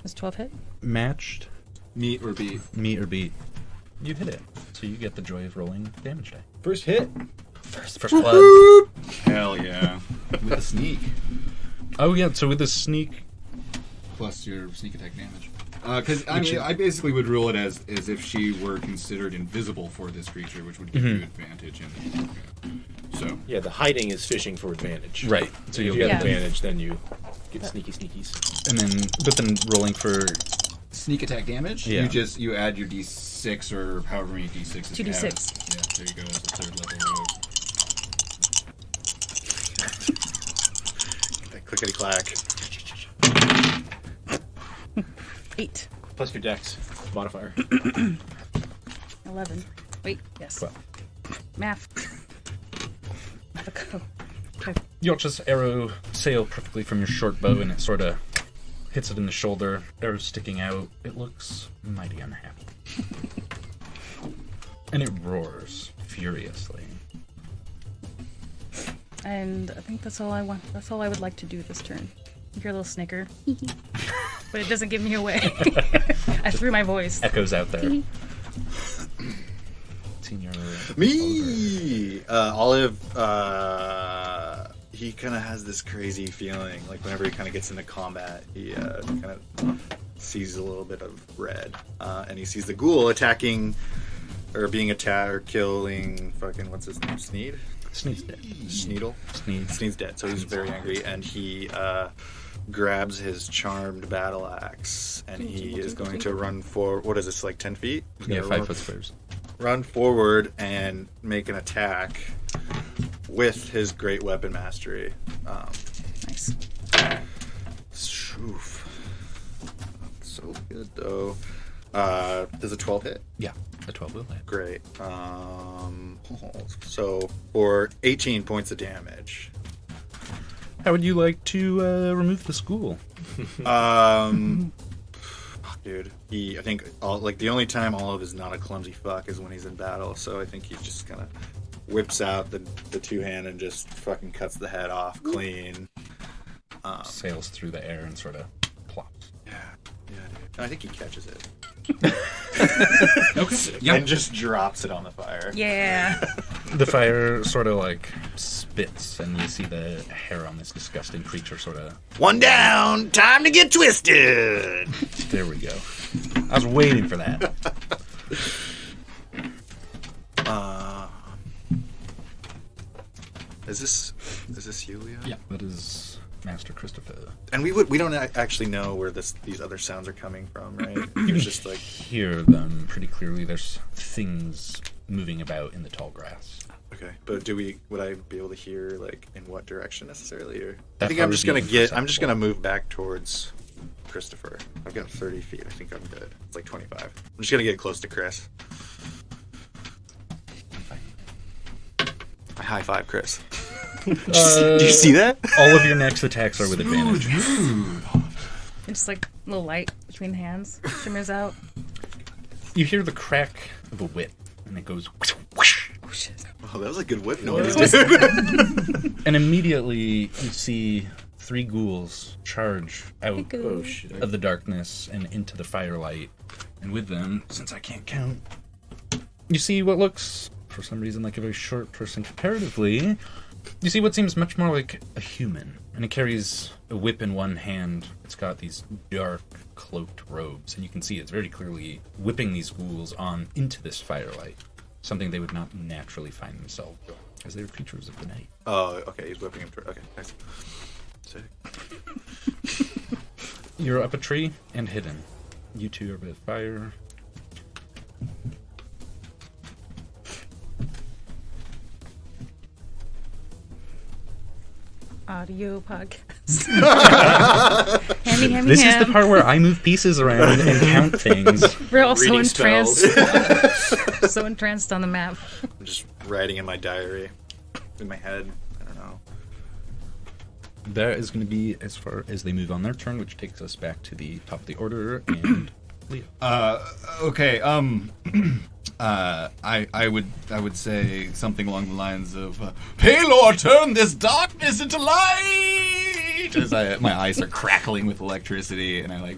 Was 12 hit? Matched, Meet or beat. meet or beat. You hit it, so you get the joy of rolling damage die. First hit. First blood. Hell yeah. With a sneak. Oh yeah, so with the sneak, Plus your sneak attack damage. Because I basically would rule it as if she were considered invisible for this creature, which would give you advantage. So Yeah, the hiding is fishing for advantage. right? So If you'll you get have Yeah. advantage, then you get sneaky sneakies. and then rolling for sneak attack damage. Yeah. You add your d6 or however many d6s. 2d6. Yeah, there you go. That's a third level rogue. That clickety clack. 8. Plus your dex modifier. 11. Wait, yes. 12. Math. Go. Yotcha's arrow sailed perfectly from your short bow, and it sort of hits it in the shoulder. Arrow sticking out. It looks mighty unhappy, and it roars furiously. And I think that's all I want. That's all I would like to do this turn. You hear a little snicker. But it doesn't give me away. I threw my voice. Echoes out there. Senior Me! Olive he kind of has this crazy feeling, like whenever he kind of gets into combat, he kind of sees a little bit of red, and he sees the ghoul attacking, or being attacked, or killing fucking, what's his name, Sneed? Sneed's dead. Sneedle? Sneed. Sneed's dead, so he's very angry, and he grabs his charmed battle axe, and he is going to run for, what is this, like 10 feet? He's Yeah, gonna 5 foot squares. run forward and make an attack with his great weapon mastery. Nice. Oof. So good though. Does a 12 hit? Yeah, a 12 will hit. Great. So for 18 points of damage. How would you like to remove the ghoul? Dude, I think the only time Olive is not a clumsy fuck is when he's in battle. So I think he just kind of whips out the two hand and just fucking cuts the head off clean. Sails through the air and sort of plops. Yeah, dude. And I think he catches it. Okay. Yeah. And just drops it on the fire. Yeah. The fire sort of like spits, and you see the hair on this disgusting creature sort of. One down, time to get twisted. There we go. I was waiting for that. Is this you, Leo? Yeah, that is Master Christopher. And we don't actually know where these other sounds are coming from, right? He was just like, Hear them pretty clearly. There's things moving about in the tall grass. okay, but would I be able to hear like in what direction necessarily? Or I That'd think I'm probably just be I'm just imperceptible. gonna move back towards Christopher. I've got 30 feet. I think I'm good. It's like 25. I'm just gonna get close to Chris. I high five Chris. Do you see that? All of your next attacks are with advantage. It's just like a little light between the hands shimmers out. You hear the crack of a whip, and it goes whoosh. Oh shit. Oh, that was a good whip noise. And immediately you see 3 ghouls charge out Oh shit. of the darkness and into the firelight. And with them, since I can't count, you see what looks, for some reason, like a very short person comparatively. You see what seems much more like a human. And it carries a whip in one hand. It's got these dark, cloaked robes. And you can see it's very clearly whipping these ghouls on into this firelight. Something they would not naturally find themselves, as they are creatures of the night. Oh, okay. He's whipping him. Okay, nice. Sick. You're up a tree and hidden. You two are by the fire. Audio podcast. Hammy. This is the part where I move pieces around and count things. We're all so Reading entranced. spells. So entranced on the map. I'm just writing in my diary, in my head. I don't know. That is going to be as far as they move on their turn, which takes us back to the top of the order and Leo. Okay. I would say something along the lines of, "Paylor, turn this darkness into light!" As my eyes are crackling with electricity, and I like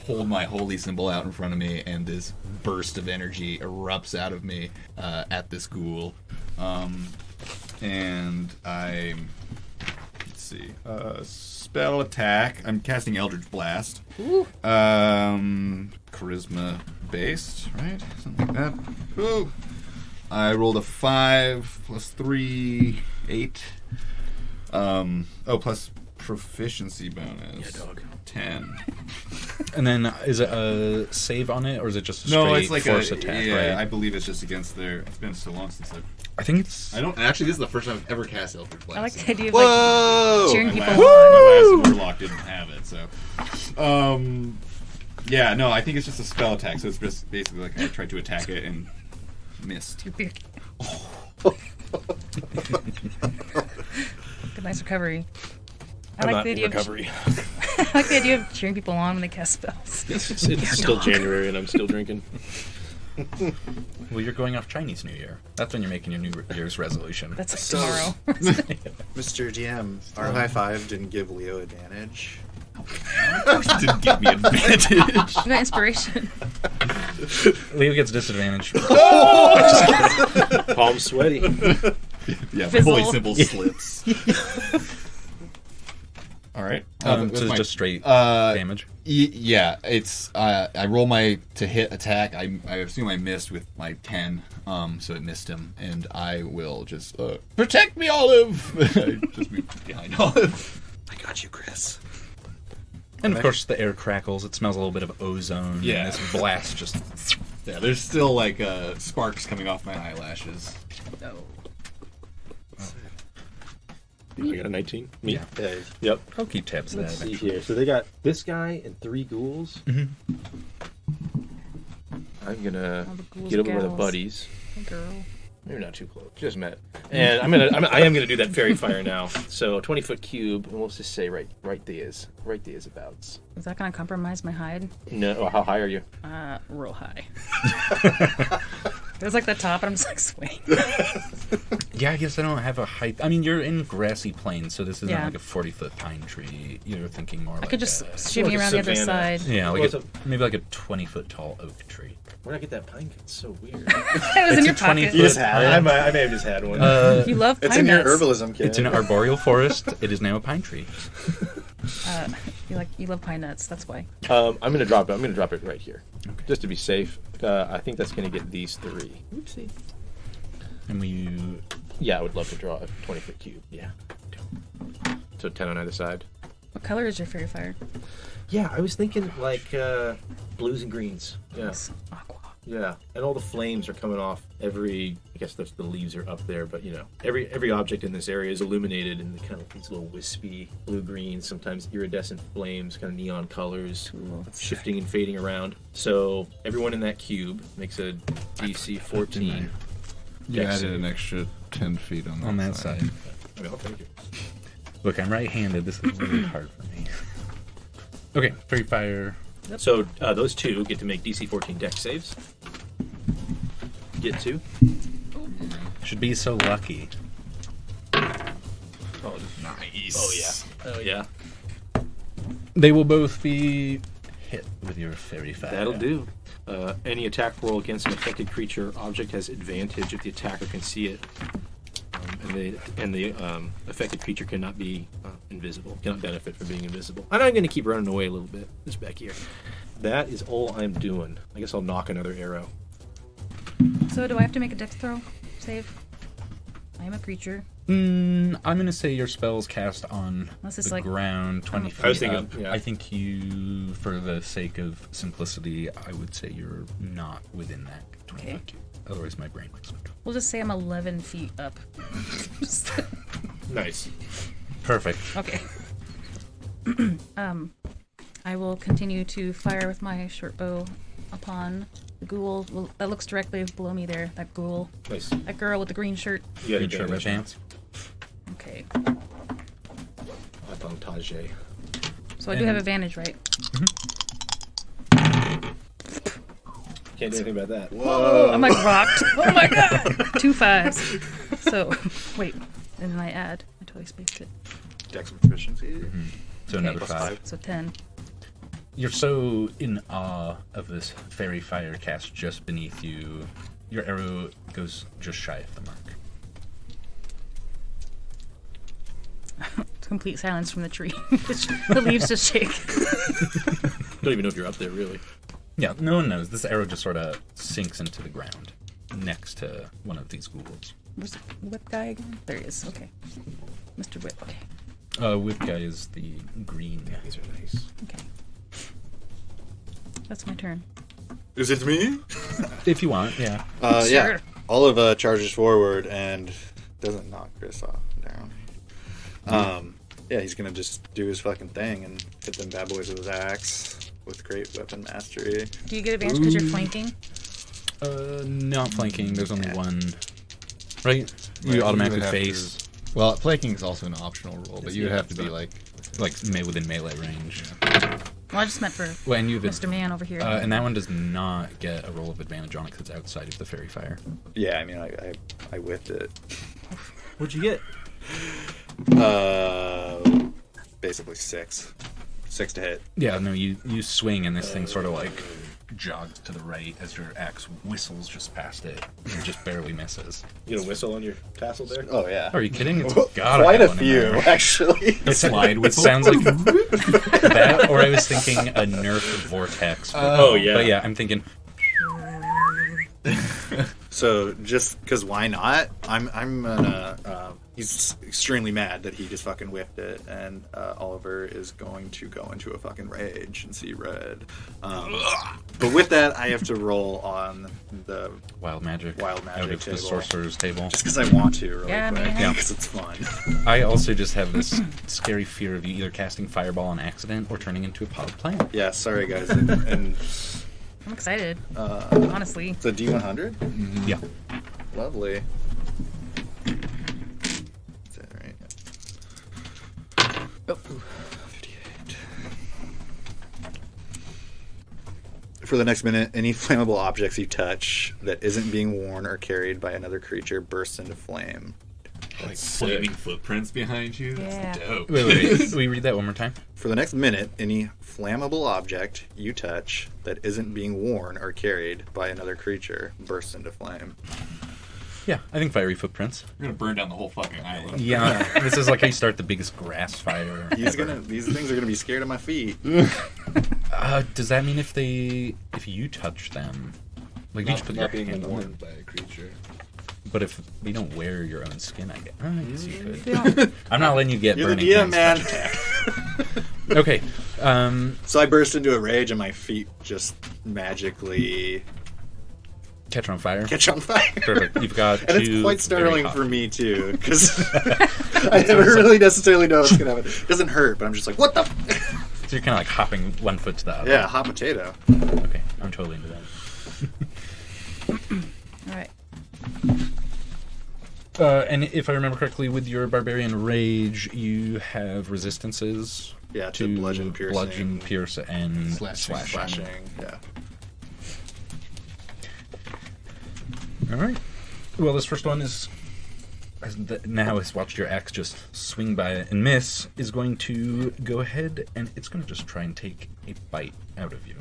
hold my holy symbol out in front of me, and this burst of energy erupts out of me at this ghoul, and I let's see, spell attack. I'm casting Eldritch Blast. Charisma based, right? Something like that. Ooh. I rolled a 5 plus 3, 8. Plus proficiency bonus. Yeah, dog. 10. And then is it a save on it, or is it just a straight No, it's like force a attack, yeah. right? I believe it's just against their. It's been so long since I think it's... I don't actually. This is the first time I've ever cast Eldritch Blast. I like the idea of Whoa! like cheering My people last, on. my last warlock didn't have it, so. Yeah, no, I think it's just a spell attack, so it's just basically like I tried to attack it and missed. Good nice recovery. I I'm like not the in idea recovery. I like the idea of cheering people on when they cast spells. It's still January and I'm still drinking. Well, you're going off Chinese New Year. That's when you're making your New Year's resolution. That's like So- tomorrow. Mr. DM, our high five didn't give Leo advantage. Didn't give me advantage. You got inspiration. Leo gets disadvantage. Palm sweaty. Yeah, Fizzle. holy symbol slips. All right. So That's it's my- just straight damage. Yeah, it's I roll my to hit attack. I assume I missed with my 10, so it missed him, and I will just protect me, Olive. I just move behind Olive. I got you, Chris. And of course, the air crackles. It smells a little bit of ozone. Yeah. And this blast just. Yeah, there's still like sparks coming off my eyelashes. No. I got a 19. Me? Yeah. Hey, Yep. I'll keep tabs of that Let's see eventually. here. So they got this guy and 3 ghouls. Mm-hmm. I'm gonna All the ghouls, get over by the gals. buddies. Hey, girl. Maybe not too close. Just met. And I am gonna do that fairy fire now. So a 20-foot cube, and we'll just say right there's abouts. Is that going to compromise my hide? No, oh, how high are you? Real high. It was like the top, and I'm just like swaying. Yeah, I guess I don't have a height. I mean, you're in grassy plains, so this isn't Yeah. like a 40-foot pine tree. You're thinking more I like could just a, shimmy like a around the other savanna. side. yeah, like Well, maybe like a 20-foot tall oak tree. Where'd I get that pine? It's so weird. It was in It's your a 20 pocket. foot- just had I it. may have just had one. You love pine It's in your nuts. herbalism kit. It's an arboreal forest. It is now a pine tree. You love pine nuts. That's why. I'm gonna drop it right here, just to be safe. I think that's gonna get these 3. Oopsie. And you. Yeah, I would love to draw a 20-foot cube. Yeah. So 10 on either side. What color is your fairy fire? Yeah, I was thinking like blues and greens. Yeah. It's aqua. Yeah, and all the flames are coming off every. I guess the leaves are up there, but every object in this area is illuminated in the kind of these little wispy blue greens, sometimes iridescent flames, kind of neon colors, shifting and fading around. So everyone in that cube makes a DC 14. You Dex added save. an extra 10 feet on On that side. I mean, I'll take it. Look, I'm right-handed. This is really hard for me. Okay, fairy fire. So those 2 get to make DC 14 Dex saves. Get 2. Should be so lucky. Oh, Nice. Oh yeah. They will both be hit with your fairy fire. That'll do. Any attack roll against an affected creature or object has advantage if the attacker can see it, and the affected creature cannot be invisible, cannot benefit from being invisible. And I'm going to keep running away a little bit. Just back here. That is all I'm doing. I guess I'll knock another arrow. So do I have to make a dex throw save? I am a creature. I'm gonna say your spell's cast on Unless it's the like- ground 20 feet I was thinking, up. yeah. I think you, for the sake of simplicity, I would say you're not within that 20 Okay. foot cube. Otherwise, my brain works. We'll just say I'm 11 feet up. Nice. Perfect. Okay. I will continue to fire with my short bow upon the ghoul. Well, that looks directly below me there. That ghoul. Nice. That girl with the green shirt. You got Good shirt, red advantage. pants. Okay. Avantage. So I do have advantage, right? Can't do anything about that. Oh, I'm like rocked. Oh my god! 2 5s. So, wait. And then I add. I totally spaced it. Dex proficiency. So another Plus 5. So 10. You're so in awe of this fairy fire cast just beneath you. Your arrow goes just shy of the mark. Complete silence from the tree. The leaves just shake. Don't even know if you're up there, really. Yeah, no one knows. This arrow just sort of sinks into the ground next to one of these ghouls. Where's the whip guy again? There he is. Okay. Mr. Whip. Okay. Whip guy is the green. These are nice. Okay. That's my turn. Is it me? If you want, yeah. Yeah. Sure. Olive charges forward and doesn't knock Chris off down. Yeah, he's gonna just do his fucking thing and hit them bad boys with his axe with great weapon mastery. Do you get advantage because you're flanking? Not flanking. There's only one. Right? You Right, automatically would have face. Well, flanking is also an optional roll, but you would yeah, have to it's be not- like Within melee range. Well, I just meant for Well, and you have Mr. Man over here. and that one does not get a roll of advantage on it because it's outside of the fairy fire. Yeah, I mean, I whipped it. What'd you get? Basically 6 to hit. Yeah, no, you swing and this thing sort of like jogs to the right as your axe whistles just past it and just barely misses. You get a whistle on your tassel there? Oh yeah. Are you kidding? It's gotta Quite have a one in few, there. actually. Slide It whistle. sounds like that, or I was thinking a Nerf vortex. Oh, yeah. But yeah, I'm thinking. So just because why not? I'm gonna. He's extremely mad that he just fucking whiffed it, and Oliver is going to go into a fucking rage and see red. But with that, I have to roll on the Wild magic. Wild magic out of the table. sorcerer's table. just because I want to really Yeah, quick, man. because it's fun. I also just have this scary fear of you either casting fireball on accident or turning into a potted plant. Yeah, sorry guys, and I'm excited. Honestly. it's a D100. Yeah. Lovely. Is that right? Oh. 58. For the next minute, any flammable objects you touch that isn't being worn or carried by another creature bursts into flame. Like flaming footprints behind you. Yeah. That's dope. Wait. Will you read that one more time? For the next minute, any flammable object you touch that isn't being worn or carried by another creature bursts into flame. Yeah, I think fiery footprints. We're gonna burn down the whole fucking island. Yeah, this is like how you start the biggest grass fire. These things are gonna be scared of my feet. Does that mean if you touch them, like if you just put your Not being hand on worn them? by a creature. But if you don't wear your own skin, I guess you could. Yeah. I'm not letting you get You're the burning DM, hands man. touch attack. Okay. So I burst into a rage and my feet just magically Catch on fire. catch on fire. Perfect. You've got And it's two quite startling very hot- for me too, because I never really necessarily know what's gonna happen. It doesn't hurt, but I'm just like, what the? So you're kind of like hopping one foot to the other. Yeah, hot potato. Okay, I'm totally into that. All right. And if I remember correctly, with your barbarian rage, you have resistances. Yeah, to bludgeon, piercing, bludgeon, pierce, and Slashing. slashing. flashing. Yeah. All right. Well, this first one is now has watched your axe just swing by it and miss. Is going to go ahead and it's going to just try and take a bite out of you.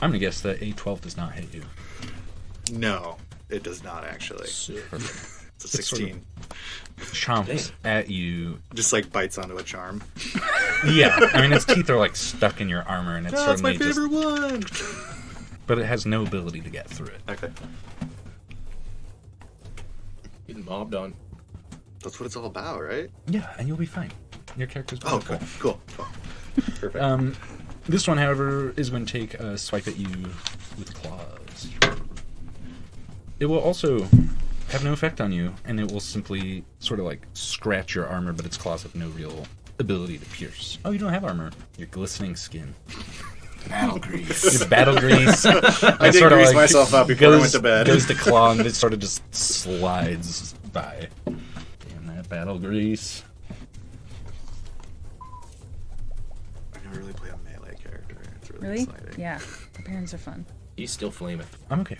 I'm gonna guess that a 12 does not hit you. No, it does not actually. Perfect. It's a 16. Chomps at you. Just like bites onto a charm. Yeah, I mean its teeth are like stuck in your armor, and it's Oh, that's my certainly favorite just. one. But it has no ability to get through it. Okay, Getting mobbed on. that's what it's all about, right? Yeah, and you'll be fine. Your character's Oh, beautiful. cool. Perfect. This one, however, is going to take a swipe at you with claws. It will also have no effect on you, and it will simply sort of like scratch your armor, but its claws have no real ability to pierce. Oh, you don't have armor. Your glistening skin. Battle grease. Your battle grease. I did grease myself up before I went to bed. Goes to claw, and it sort of just slides by. Damn that battle grease. I never really play a melee character. It's really, Really? exciting. Yeah. Barbarians are fun. He's still flaming. I'm okay.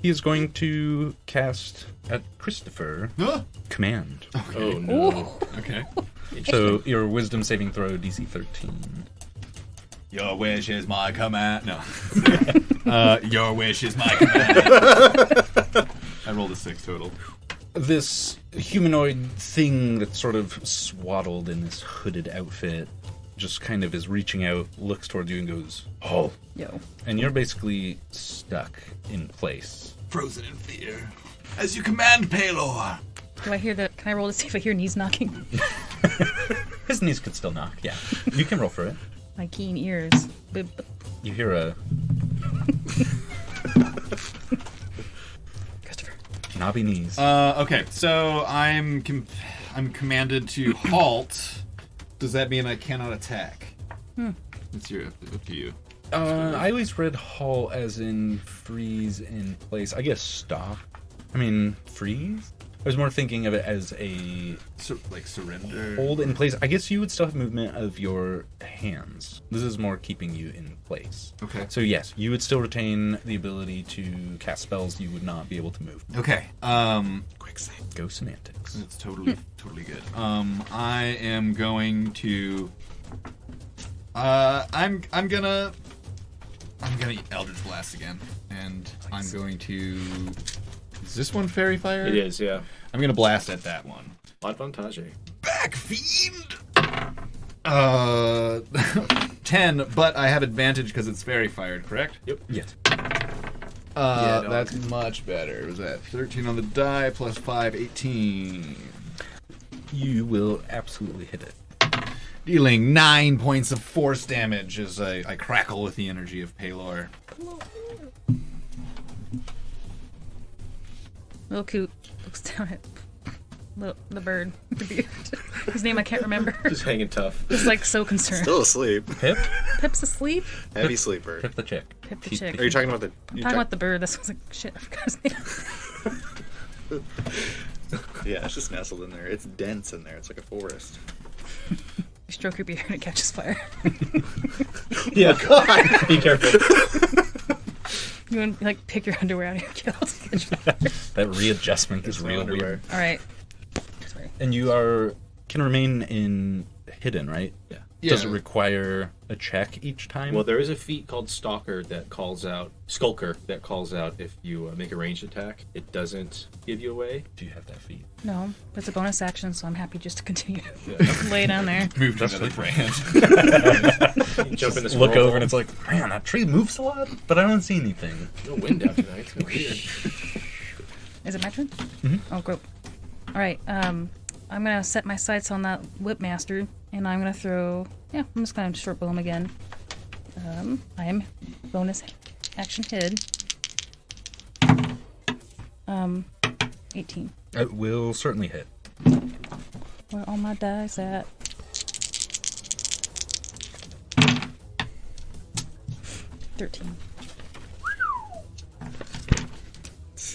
He is going to cast at Christopher Huh? Command. Oh no. Okay. So your wisdom saving throw DC 13. Your wish is my command. No. Your wish is my command. I rolled a 6 total. This humanoid thing that's sort of swaddled in this hooded outfit just kind of is reaching out, looks towards you and goes, "Oh." Yo. And you're basically stuck in place. Frozen in fear. As you command, Palor. Do I hear the? Can I roll to see if I hear knees knocking? His knees could still knock, yeah. You can roll for it. My keen ears. Boop. You hear a Christopher. knobby knees. Okay, so I'm commanded to halt. Does that mean I cannot attack? It's up to you. I always read halt as in freeze in place. I guess stop. I mean, freeze? I was more thinking of it as a Like surrender. hold in place. I guess you would still have movement of your hands. This is more keeping you in place. Okay. So yes, you would still retain the ability to cast spells. You would not be able to move. Okay. Quick save. Go semantics. It's totally good. I am going to. I'm gonna Eldritch Blast again, and I'm going to. Is this one Fairy Fire? It is, yeah. I'm gonna blast at that one. Advantage. Back fiend. 10, but I have advantage because it's Fairy Fired, correct? Yep. Yes. That's much better. Was that 13 on the die plus 5, 18. You will absolutely hit it. Dealing 9 points of force damage as I crackle with the energy of Palor. Little Koot looks down at the bird. His name I can't remember. Just hanging tough. He's like so concerned. Still asleep. Pip? Pip's asleep? Heavy sleeper. Pip the chick. Pip the Keep chick. Are you talking about the? I'm talking about the bird. That's was like, shit, I forgot his name. Yeah, it's just nestled in there. It's dense in there. It's like a forest. You stroke your beard and it catches fire. Yeah. God. Be careful. You want to like pick your underwear out of your gills and catch fire. That readjustment is real weird. All right. Sorry. And you can remain in hidden, right? Yeah. Does it require a check each time? Well, there is a feat called Skulker that calls out if you make a ranged attack. It doesn't give you away. Do you have that feat? No, but it's a bonus action, so I'm happy just to continue. Yeah. Lay down there. Move to another branch. You jump in this Look whirlpool. over and it's like, man, that tree moves a lot, but I don't see anything. No wind out tonight. It's weird. Is it my turn? Mm-hmm. Oh, great. All right. I'm gonna set my sights on that Whipmaster, and I'm gonna throw. Yeah, I'm just gonna short bow him again. I am bonus action hid. 18. It will certainly hit. Where all my dice at? $13.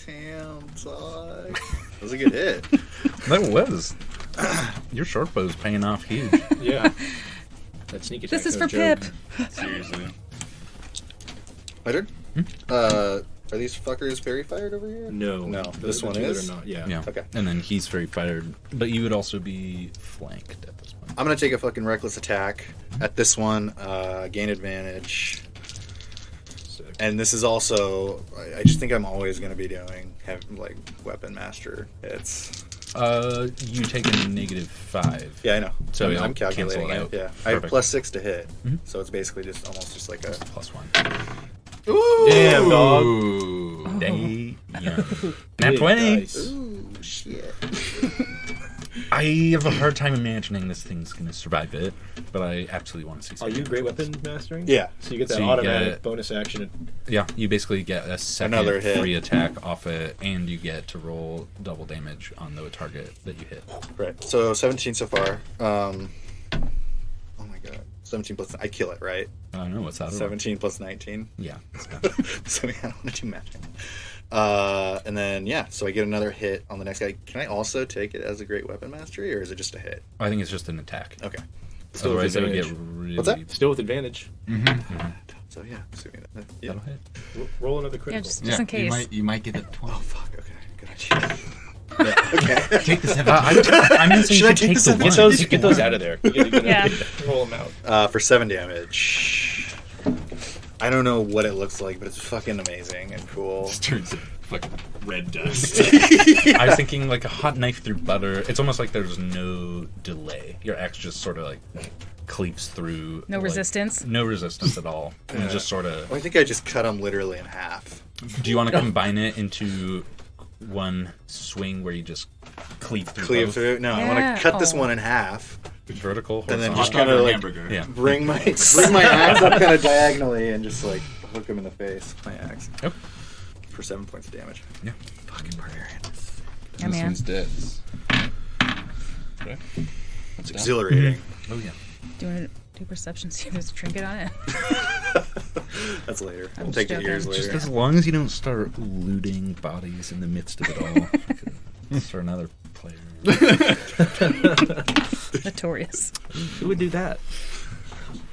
Damn, dog. That was a good hit. That was. Your short bow's paying off huge. Yeah. That sneak attack. This is no for joke. Pip. Seriously. My turn? Are these fuckers fairy fired over here? No. No. This The one two that is? are not. Yeah. Yeah. Okay. And then he's very fired, but you would also be flanked at this point. I'm gonna take a fucking reckless attack at this one, gain advantage. Sick. And this is also, I just think I'm always gonna be doing like weapon master hits. You take a -5. Yeah, I know. So I'm it'll calculating cancel it it. out. Yeah, I have Perfect. +6 to hit, Mhm. so it's basically just almost just like a. +1. Ooh. Damn, dog. Ooh. Damn. Nat Big 20. dice. Ooh, shit. I have a hard time imagining this thing's going to survive it, but I absolutely want to see Are something. you great weapon mastering? Yeah. So you get that So you automatic get- bonus action. Yeah, you basically get a second Another hit. free attack off it, and you get to roll double damage on the target that you hit. Right. So 17 so far. Oh my god. 17 plus. I kill it, right? I don't know what's that. 17 plus 19. Yeah. So yeah, I don't want to do magic. And then yeah, so I get another hit on the next guy. Can I also take it as a great weapon mastery, or is it just a hit? I think it's just an attack. Okay. Still with Otherwise, it would get advantage. really. What's that? Still with advantage. So yeah, assuming that. Yeah. That'll hit. Roll another Yeah, critical. just in case. You might get a 20. Oh fuck. Okay. Good idea. Okay. Take the 7. I'm going to say Should I you should take take this the as- one. Get those out of there. You gotta Yeah. Roll them out. For 7 damage. I don't know what it looks like, but it's fucking amazing and cool. Just turns to fucking red dust. I was thinking like a hot knife through butter. It's almost like there's no delay. Your axe just sort of like cleaves through. No like, resistance? No resistance at all. And just sort of. I think I just cut him literally in half. Do you want to combine it into one swing where you just cleave through? Cleave both? through. No, I want Yeah. to cut this Oh. one in half. Vertical. And then horizontal? just kind of like hamburger. Yeah. bring my axe up kind of diagonally and just like hook him in the face with my axe Yep. for 7 points of damage. Yeah. Fucking barbarian. Yeah, This man. one's dead. Okay. It's exhilarating. Oh yeah. Do you want to do perception? See if there's a trinket on it. That's later. I'm We'll take it joking. years Just later. as long as you don't start looting bodies in the midst of it all. That's for another player. Notorious. Who would do that?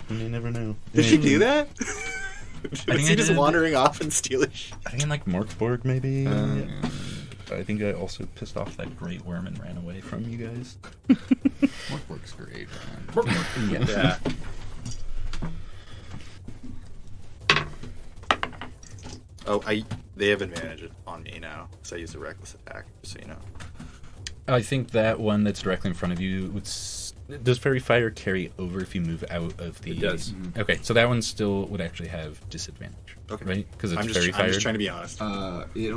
You never know. Did she do that? think Was I he just did. wandering off and stealing shit? I think in like Morksborg maybe. I think I also pissed off that great worm and ran away from you guys. Work's great. Yeah. Oh, they have advantage on me now, so I used a reckless attack, just so you know. I think that one that's directly in front of you does Fairy Fire carry over if you move out of the... It does. Okay, so that one still would actually have disadvantage. Okay. Right? Because it's I'm Fairy Fire. just trying to be honest. You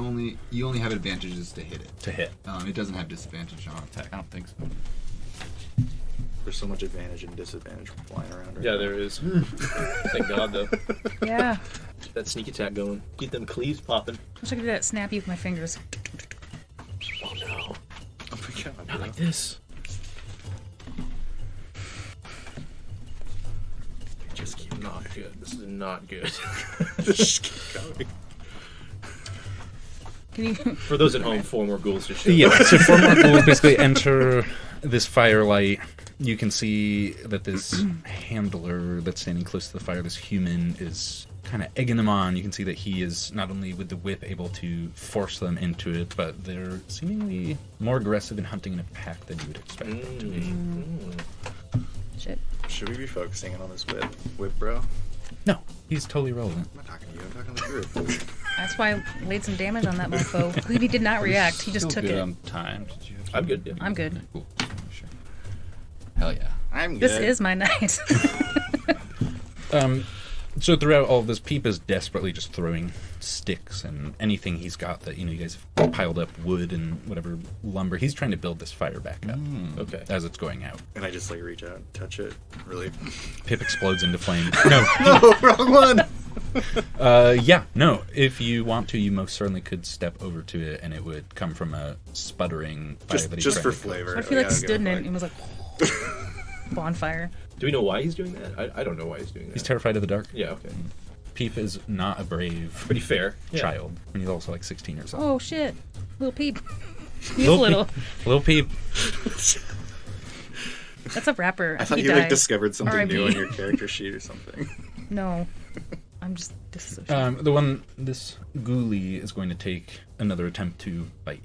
only have advantages to hit it. to hit. It doesn't have disadvantage on attack. I don't think so. There's so much advantage and disadvantage flying around. Right Yeah, now. there is. Thank God, though. Yeah. Keep that sneak attack going. Keep them cleaves popping. Wish I could do that snappy with my fingers. Oh no. Oh my God. Not like this. Just keep Not good. This is not good. Just keep going. Can you? For those at home, 4 more ghouls just showed Yeah, up. so 4 more ghouls basically enter this firelight. You can see that this handler that's standing close to the fire, this human, is kind of egging them on. You can see that he is not only with the whip able to force them into it, but they're seemingly more aggressive in hunting in a pack than you would expect them to be. Shit. Should we be focusing in on this whip, bro? No, he's totally relevant. I'm not talking to you. I'm talking to the group. That's why I laid some damage on that mofo. He did not react. He just Still took good it. on time. Did you have I'm good, yeah. I'm good. Cool. Sure. Hell yeah. I'm good. This is my night. So throughout all of this, Peep is desperately just throwing sticks and anything he's got that, you guys have piled up wood and whatever lumber. He's trying to build this fire back up Okay. as it's going out. And I just reach out and touch it. Really? Pip explodes into flame. No, No, wrong one. yeah, no. If you want to, you most certainly could step over to it, and it would come from a sputtering fire that he's Just for trying to flavor. What if he like Yeah, stood in okay, it and was like bonfire? Do we know why he's doing that? I don't know why he's doing that. He's terrified of the dark. Yeah, okay. Peep is not a brave Pretty fair. Yeah. child, and he's also like 16 years old. Oh shit, little peep. He's little. Little Peep. That's a rapper. I thought he you like died. discovered something R.I.P. new on your character sheet or something. No, I'm just disassociated. This ghoulie is going to take another attempt to bite.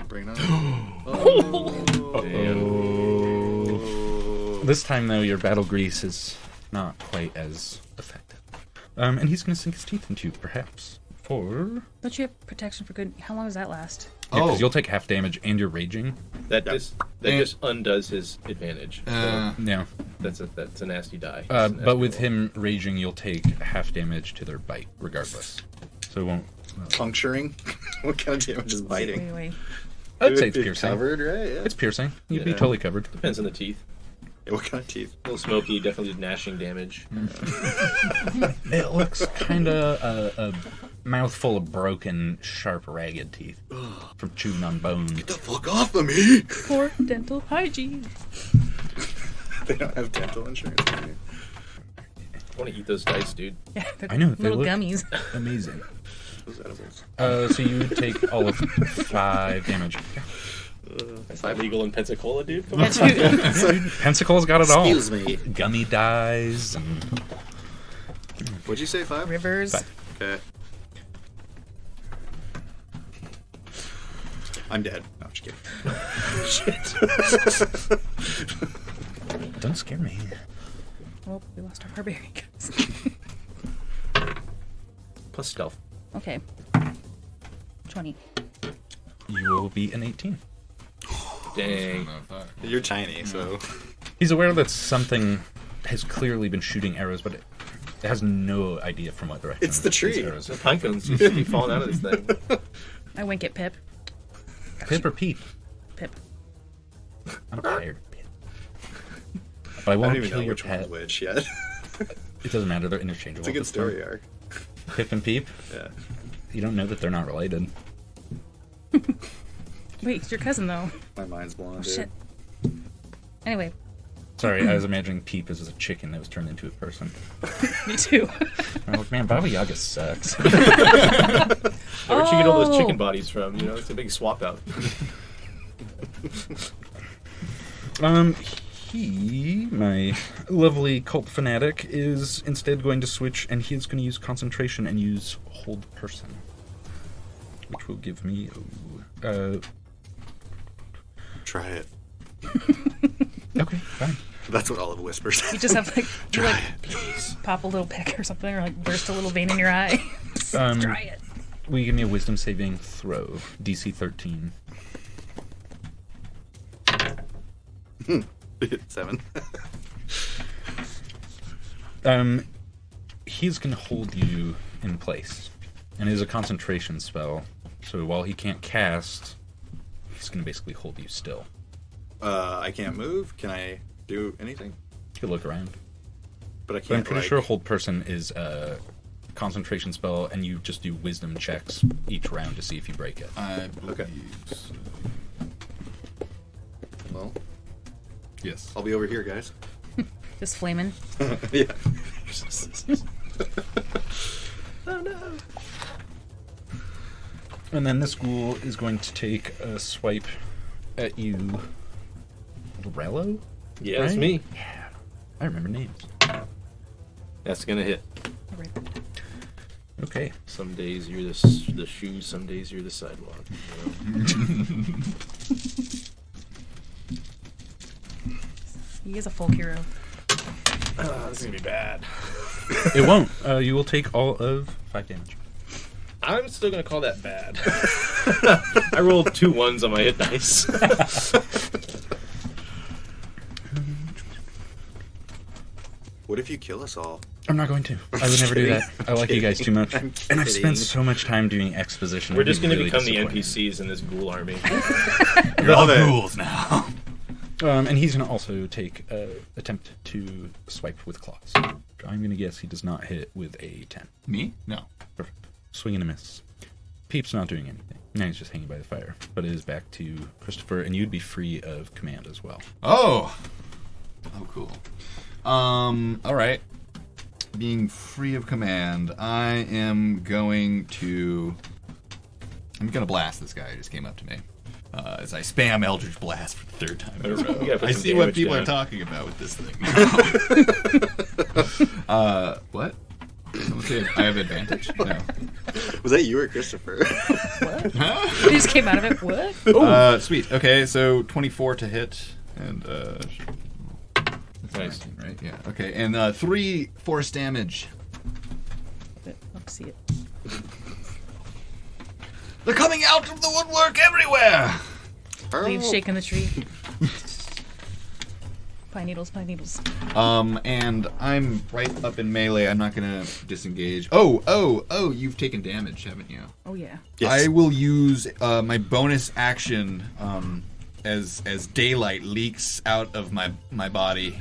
Bring it on. This time, though, your battle grease is not quite as effective. And he's going to sink his teeth into you, perhaps. For... Don't you have protection for good? How long does that last? Yeah, 'cause you'll take half damage and you're raging. That just undoes his advantage. So Yeah. that's a nasty die. That's a But nasty with roll. him raging, you'll take half damage to their bite, regardless. So it won't... Puncturing? What kind of damage is biting? Wait. I'd say it's It'd be piercing. covered, right? Yeah. It's piercing. You'd be Yeah. totally covered. Depends on the teeth. Yeah, what kind of teeth? A little smoky, definitely gnashing damage. It looks kind of a mouthful of broken, sharp, ragged teeth from chewing on bones. Get the fuck off of me! Poor dental hygiene. They don't have dental insurance. do they? I want to eat those dice, dude. Yeah, they're I know, they little look- gummies. Amazing. Those edibles. So you take all of 5 damage. That's not legal in Pensacola, dude. Come on. Pensacle's got it all. Excuse me. Gummy dyes and What'd you say, 5? Rivers. 5. Okay. I'm dead. No, I'm just kidding. Don't scare me. Oh, we lost our barbarian guys. Plus stealth. Okay. 20. You will be an 18. Dang. You're tiny, so... He's aware that something has clearly been shooting arrows, but it has no idea from what direction. It's the these tree. arrows The are. pine cones just keep falling out of this thing. I wink at Pip. Pip or Pete? Pip. I'm tired of Pip. But I I won't don't even kill know your which one's pet. which yet. It doesn't matter. They're interchangeable. It's a good at this point. story arc. Pip and Peep. Yeah. You don't know that they're not related. Wait, it's your cousin though. My mind's blown, Oh, dude. shit. Anyway, Sorry, I was imagining Peep as a chicken that was turned into a person. me too. I'm like, man, Baba Yaga sucks. Where'd you get all those Oh. chicken bodies from? You know, it's a big swap out. He, my lovely cult fanatic, is instead going to switch, and he is going to use concentration and use hold person, which will give me. Try it. Okay, fine. That's what Olive whispers. You just have like, you, Try like it, please. pop a little peck or something, or like burst a little vein in your eye. Try it. Will you give me a wisdom saving throw? DC 13. 7. He's going to hold you in place, and it is a concentration spell. So while he can't cast, he's going to basically hold you still. I can't move. Can I do anything? You can look around. But I But can't. I'm pretty sure hold person is a concentration spell, and you just do wisdom checks each round to see if you break it. I believe Okay. so. Well, Yes. I'll be over here, guys. Just flaming. Yeah. Oh no. And then this ghoul is going to take a swipe at you. Laurello? Yeah, it's Right? me. I remember names. That's gonna hit. Right. Okay. Some days you're the shoes, some days you're the sidewalk. He is a folk hero. Oh, this is gonna be bad. It won't. You will take all of 5 damage. I'm still gonna call that bad. I rolled 2 1s on my hit dice. What if you kill us all? I'm not going to. I would never do that. I like you guys too much. I'm And I've kidding. spent so much time doing exposition. We're I'd be just gonna really become the disappointed. NPCs in this ghoul army. You're all Love it. ghouls now. And he's going to also take attempt to swipe with claws. I'm going to guess he does not hit with a 10. Me? No. Perfect. Swing and a miss. Peep's not doing anything. Now he's just hanging by the fire. But it is back to Christopher, and you'd be free of command as well. Oh. Oh, cool. All right. Being free of command, I am going to blast this guy who just came up to me. As I spam Eldritch Blast for the 3rd time in a We gotta row. put I some see what damage people down. are talking about with this thing. What? Someone say I have advantage? No. Was that you or Christopher? He just came out of it. What? Sweet. Okay, so 24 to hit, and Nice. 19, right? Yeah. Okay, and 3 force damage. Let's see it. They're coming out of the woodwork everywhere. Leaves shaking the tree. Pine needles, pine needles. And I'm right up in melee. I'm not gonna disengage. Oh! You've taken damage, haven't you? Oh yeah. Yes. I will use my bonus action as daylight leaks out of my body.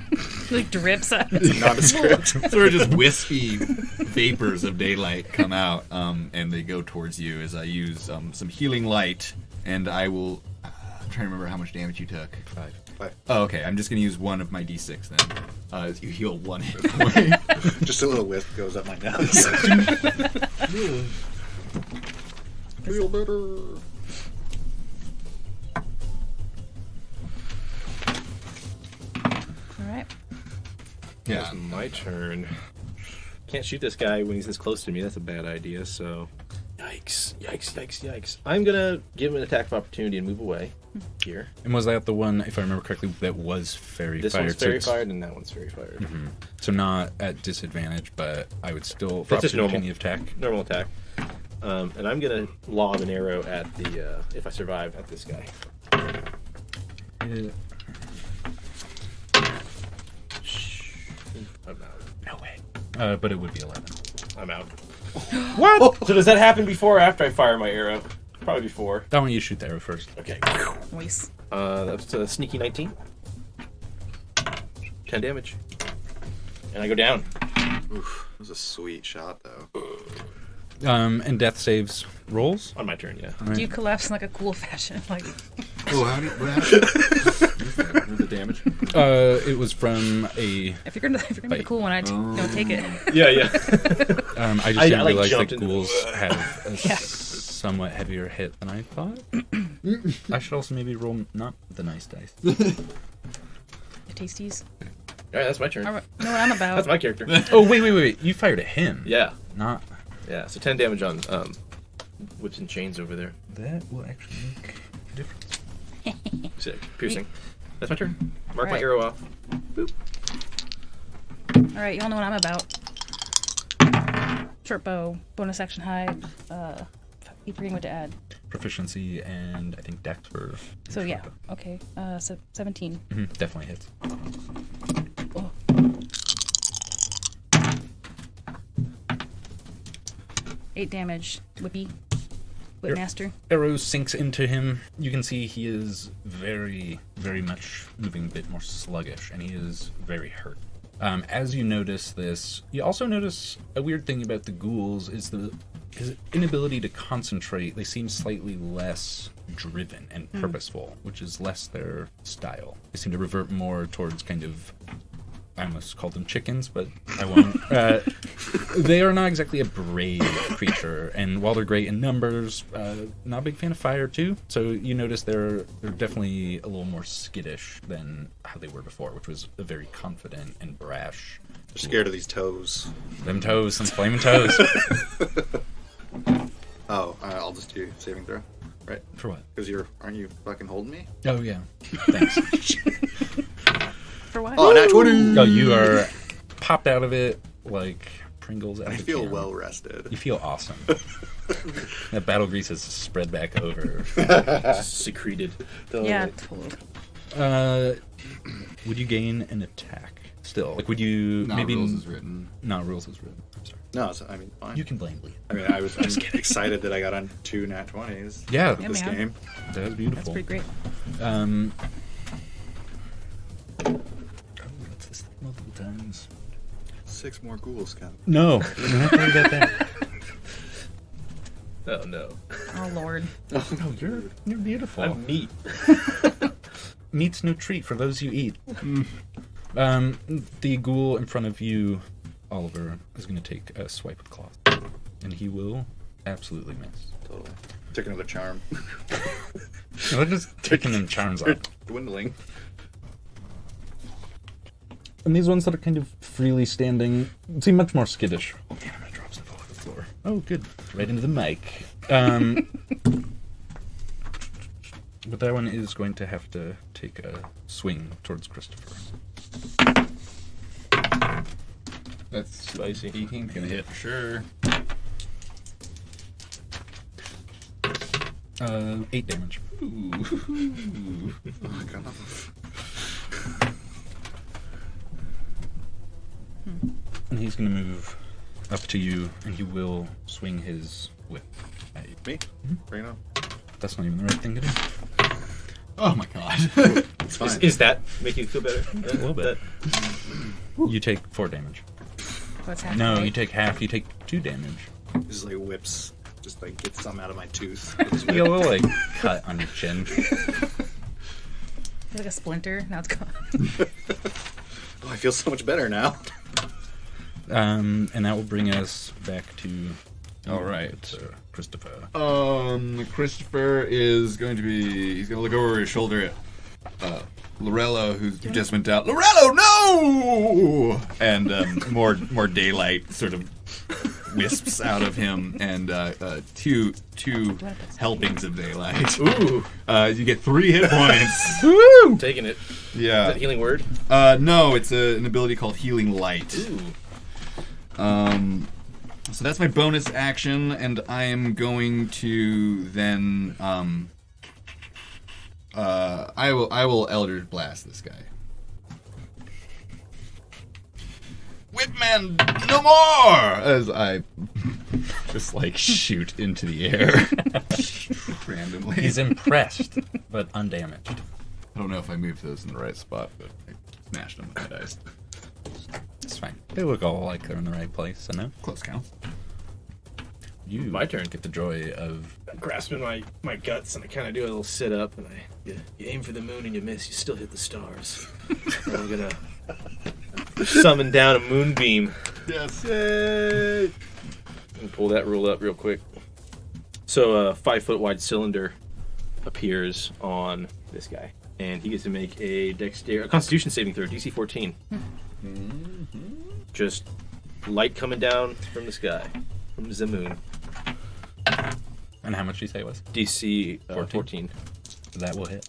Like drips out. Nondescript. Sort of just wispy vapors of daylight come out, and they go towards you as I use some healing light, and I will. I'm trying to remember how much damage you took. 5. Oh, okay. I'm just gonna use one of my d6 then. As you heal 1 hit point. Just a little wisp goes up my nose. Feel better. All right. Yeah. It's my turn. Can't shoot this guy when he's this close to me. That's a bad idea, so... Yikes. I'm gonna give him an attack of opportunity and move away. Here. And was that the one, if I remember correctly, that was fairy This fired? one's fairy it's- fired and that one's fairy fired. So not at disadvantage, but I would still... For That's just normal. opportunity of attack. Normal attack. And I'm gonna lob an arrow at the, if I survive, at this guy. I'm out. No way. But it would be 11. I'm out. What? So does that happen before or after I fire my arrow? Probably before. I want you to shoot the arrow first. Okay. Voice. That's a sneaky 19. 10 damage. And I go down. Oof, that was a sweet shot, though. And death saves rolls. On my turn, yeah. Do you collapse in like a cool fashion? Like Oh, how do you? What happened? Where's the damage? It was from a... if you're gonna make a cool one, I'd take it. Yeah. I just I didn't like realize that jumped into ghouls have a Yeah. somewhat heavier hit than I thought. I should also maybe roll not the nice dice. The tasties. All right, that's my turn. All right, know what I'm about. That's my character. Oh, wait. You fired at him. Yeah. Not... Yeah, so 10 damage on Whips and Chains over there. That will actually make a difference. Sick. Piercing. That's my turn. Mark my Alright. arrow off. Boop. All right, y'all know what I'm about. Short bow, bonus action hide. E41 what to add. Proficiency and I think dex for... So yeah, okay. 17. Definitely hits. Oh. 8 damage. Whippy. Whipmaster. Arrow sinks into him. You can see he is very, very much moving a bit more sluggish, and he is very hurt. As you notice this, you also notice a weird thing about the ghouls is his inability to concentrate. They seem slightly less driven and purposeful, which is less their style. They seem to revert more towards kind of... I almost called them chickens, but I won't. They are not exactly a brave creature, and while they're great in numbers, not a big fan of fire too. So you notice they're definitely a little more skittish than how they were before, which was a very confident and brash. They're scared of these toes. Them flaming toes. Oh, I'll just do saving throw, right? For what? Because aren't you fucking holding me? Oh yeah, thanks. For what? Oh, nat 20! Oh, you are popped out of it like Pringles out of I a feel can. well rested. You feel awesome. That battle grease is spread back over. Secreted. Yeah, totally. Would you gain an attack still? Like, would you Not maybe rules is written. Not rules is written. I'm sorry. No, fine. You can blame Lee. I'm excited that I got on 2 nat 20s. Yeah, This man. game. that was beautiful. That's pretty great. What's this thing multiple times? 6 more ghouls, Scott. No, we're not talking about that. Oh, no. Oh, Lord. Oh, you're beautiful. I'm meat. Meat's no treat for those you eat. The ghoul in front of you, Oliver, is going to take a swipe of cloth, and he will absolutely miss. Totally. Took another charm. They're just taking them charms off. Dwindling. And these ones that are kind of freely standing seem much more skittish. Oh, damn, I dropped stuff off the floor. Oh, good. Right into the mic. But that one is going to have to take a swing towards Christopher. That's Spicy. 18's gonna hit for sure. 8 damage. Ooh. Oh, God. And he's going to move up to you, and he will swing his whip at you. Me? Bring it on. That's not even the right thing to do. Oh my god. It's fine. Is that make you feel better? A little bit. You take 4 damage. What's happening? No, right? you take half. You take 2 damage. This is like whips. Just like get some out of my tooth. You get a little like cut on your chin. It's like a splinter. Now it's gone. Oh, I feel so much better now. And that will bring us back to All right. Christopher. Christopher is going to be. He's going to look over his shoulder at Laurello, who just went out. Laurello, no! And more daylight sort of wisps out of him, and two helpings of daylight. Ooh. You get 3 hit points. Woo! Taking it. Yeah. Is that a healing word? No, it's an ability called Healing Light. Ooh. So that's my bonus action, and I am going to then I will Eldritch Blast this guy. Whipman, no more! As I just like shoot into the air randomly. He's impressed, but undamaged. I don't know if I moved those in the right spot, but I smashed them with my dice. It's fine. They look all like they're in the right place, I know. Close count. You My turn. get the joy of... Grasping my guts, and I kind of do a little sit up, and you aim for the moon and you miss, you still hit the stars. I'm gonna summon down a moonbeam. Yes. Yay! Pull that rule up real quick. So a 5-foot wide cylinder appears on this guy, and he gets to make a Constitution saving throw, DC 14. Just light coming down from the sky, from the moon. And how much did you say it was? DC 14. That will hit.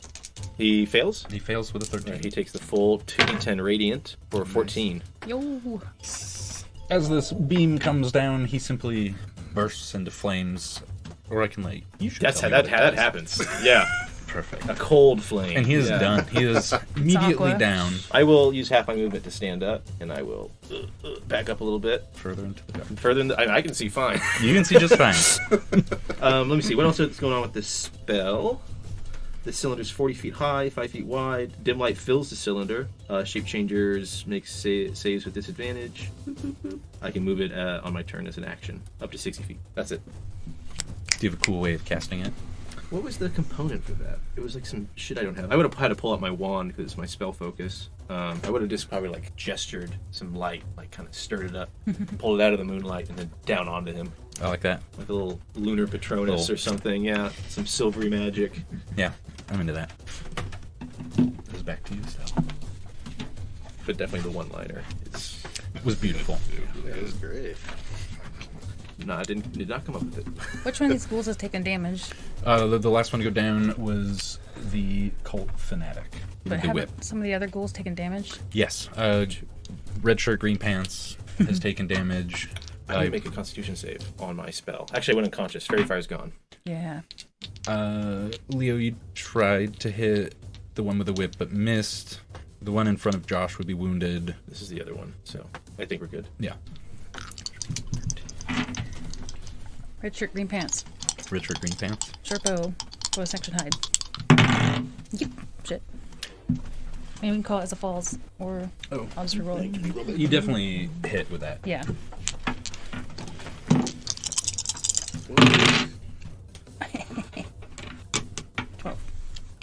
He fails. He fails with a 13. He takes the full 2d10 radiant for 14. Yo. As this beam comes down, he simply bursts into flames. Or I can you should That's tell how me that what it does. happens. Yeah. Perfect. A cold flame. And he is Yeah. done. He is immediately Aqua. down. I will use half my movement to stand up, and I will back up a little bit. Further into the dark. Further in I can see fine. You can see just fine. Let me see. What else is going on with this spell? The cylinder's 40 feet high, 5 feet wide. Dim light fills the cylinder. Shape changers make saves with disadvantage. I can move it on my turn as an action, up to 60 feet. That's it. Do you have a cool way of casting it? What was the component for that? It was like some shit I don't have. I would have had to pull out my wand because it's my spell focus. I would have just probably gestured some light, kind of stirred it up, pulled it out of the moonlight, and then down onto him. I like that. Like a little lunar Patronus or something, yeah. Some silvery magic. Yeah, I'm into that. Goes back to you, Sal. But definitely the one-liner. It was beautiful. That was great. No, I did not come up with it. Which one of these ghouls has taken damage? The last one to go down was the cult fanatic. But the haven't whip. some of the other ghouls taken damage? Yes. Red shirt, green pants has taken damage. I need to make a Constitution save on my spell. Actually, I went unconscious. Fairy Fire's gone. Yeah. Leo, you tried to hit the one with the whip, but missed. The one in front of Josh would be wounded. This is the other one, so I think we're good. Yeah. Red shirt, green pants. Red shirt, green pants. Short bow. Bow section hide. Yep. Shit. Maybe we can call it as a falls, or I'll just reroll it. You definitely hit with that. Yeah.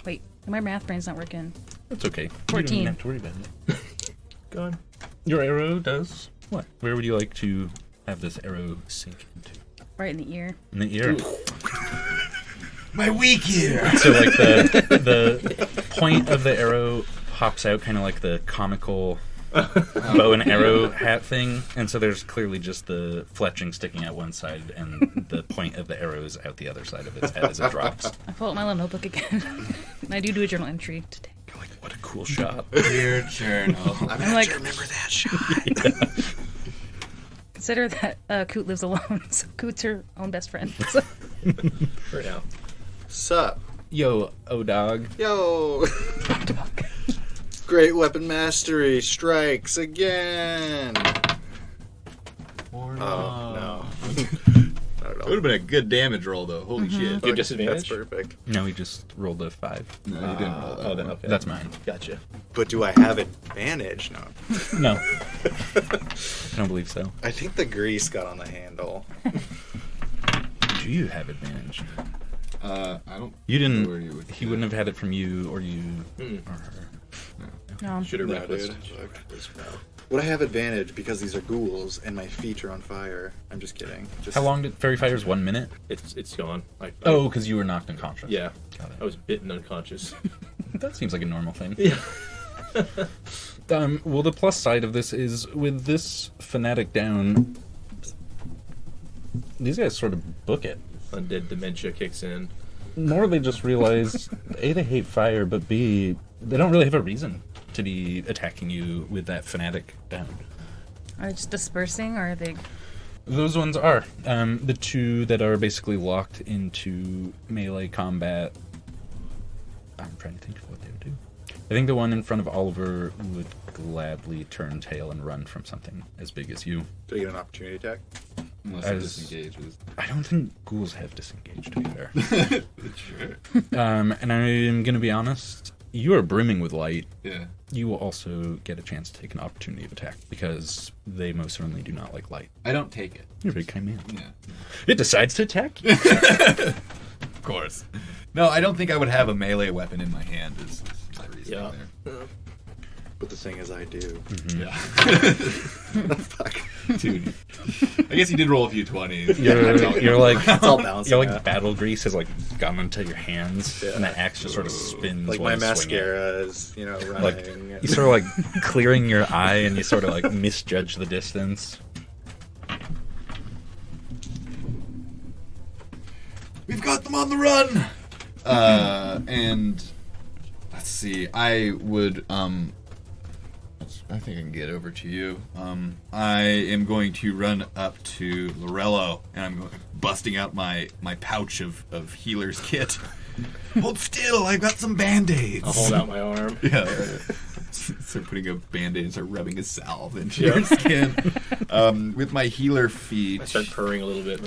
Wait, my math brain's not working. That's okay. 14. You don't even have to worry about it. Gone. Your arrow does what? Where would you like to have this arrow sink into? Right in the ear. In the ear. My weak ear. So the point of the arrow pops out, kind of like the comical bow and arrow hat thing, and so there's clearly just the fletching sticking out one side, and the point of the arrow is out the other side of its head as it drops. I pull out my little notebook again. And I do a journal entry today. You're like, what a cool shot. Dear journal. I'm like, Remember that shot. consider that Koot lives alone, so Koot's her own best friend. For now. Sup? Yo, dog. Yo! Great weapon mastery strikes again! Or Oh, no. It would have been a good damage roll, though. Holy shit. You have That's disadvantage? perfect. No, he just rolled a 5. No, you didn't roll that. Oh, then okay. That's mine. Gotcha. But do I have advantage? No. No. I don't believe so. I think the grease got on the handle. Do you have advantage? I don't. You didn't. know where you would He wouldn't have had it from you or you or her. No. Should have No, reckless. dude. Would I have advantage because these are ghouls and my feet are on fire? I'm just kidding. Just How long did Fairy Fire's 1 minute? It's gone. Oh, because you were knocked unconscious. Yeah. Got it. I was bitten unconscious. That seems like a normal thing. Yeah. Well, the plus side of this is with this fanatic down, these guys sort of book it. Undead dementia kicks in. Nor they just realize A, they hate fire, but B, they don't really have a reason to be attacking you with that fanatic down. Are they just dispersing, or are they? Those ones are. The two that are basically locked into melee combat. I'm trying to think of what they would do. I think the one in front of Oliver would gladly turn tail and run from something as big as you. Do I get an opportunity attack? Unless it disengages. I don't think ghouls have disengaged, to be fair. Sure. And I'm going to be honest, you are brimming with light. Yeah. You will also get a chance to take an opportunity of attack, because they most certainly do not like light. I don't take it. You're a very kind man. Yeah. It decides to attack you. Of course. No, I don't think I would have a melee weapon in my hand. Is my reasoning Yeah. there. But the thing is, I do. Yeah. Fuck. Dude. I guess you did roll a few 20s. You're like It's all balancing you're like out. battle grease has like gone into your hands, Yeah. and the axe just sort of spins. Like while my you swing it. mascara is, running. Like you sort of like clearing your eye, and you sort of like misjudge the distance. We've got them on the run! And let's see, I would, I think I can get over to you. I am going to run up to Laurello, and I'm busting out my pouch of healer's kit. Hold still, I've got some band-aids. I'll hold out my arm. Yeah. Start putting a band-aid and start rubbing a salve into your skin. With my healer feat. I start purring a little bit.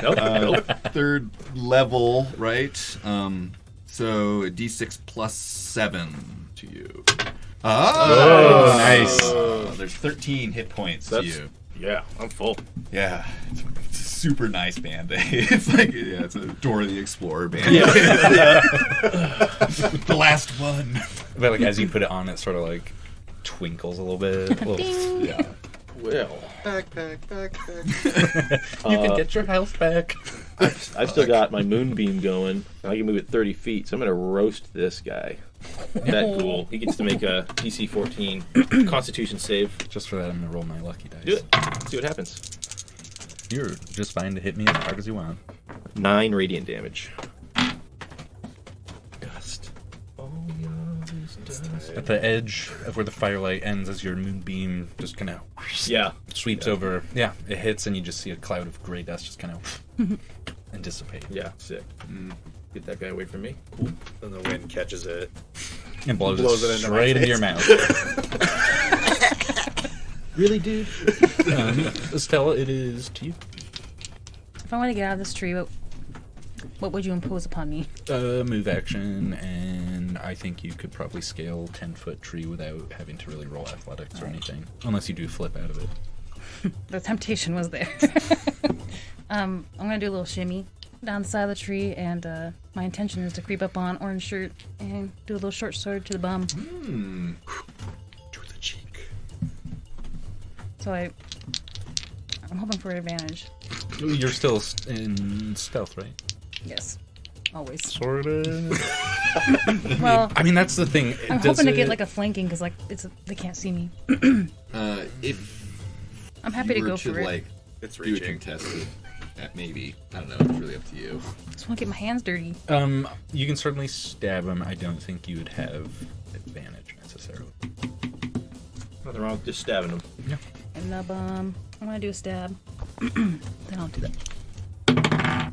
Nope. Third level, right? So a d6 plus 7 to you. Oh, nice. There's 13 hit points to you. Yeah, I'm full. Yeah, it's a super nice band-aid. It's like, it's a Dora the Explorer band-aid. The last one. But like as you put it on, it sort of like twinkles a little bit. Yeah. Well, Backpack. You can get your health back. I've still got my moonbeam going. I can move it 30 feet, so I'm going to roast this guy. That ghoul. He gets to make a DC 14 Constitution save. Just for that, I'm gonna roll my lucky dice. Do it. See what happens. You're just fine to hit me as hard as you want. 9 radiant damage. Dust. Oh, yeah, dust. At the edge of where the firelight ends, as your moonbeam just kind of sweeps over. Yeah, it hits, and you just see a cloud of gray dust just kind of and dissipate. Yeah, sick. Get that guy away from me. Cool. Then the wind catches it. And blows Blows it it into my straight into face. your mouth. Really, dude? Estella, it is to you. If I want to get out of this tree, what would you impose upon me? Move action, and I think you could probably scale 10-foot tree without having to really roll athletics or anything. Unless you do flip out of it. The temptation was there. I'm going to do a little shimmy down the side of the tree, and my intention is to creep up on Orange Shirt and do a little short sword to the bum. To the cheek. So I'm hoping for advantage. You're still in stealth, right? Yes, always. Sort of. Well, I mean, that's the thing. I'm hoping to get like a flanking because they can't see me. If I'm happy to you were go for it. like It's do a reaching. contested, maybe, I don't know. It's really up to you. Just want to get my hands dirty. You can certainly stab him. I don't think you would have advantage necessarily. Nothing wrong with just stabbing him. Yeah. And the bum. I'm going to do a stab. Then I'll do that.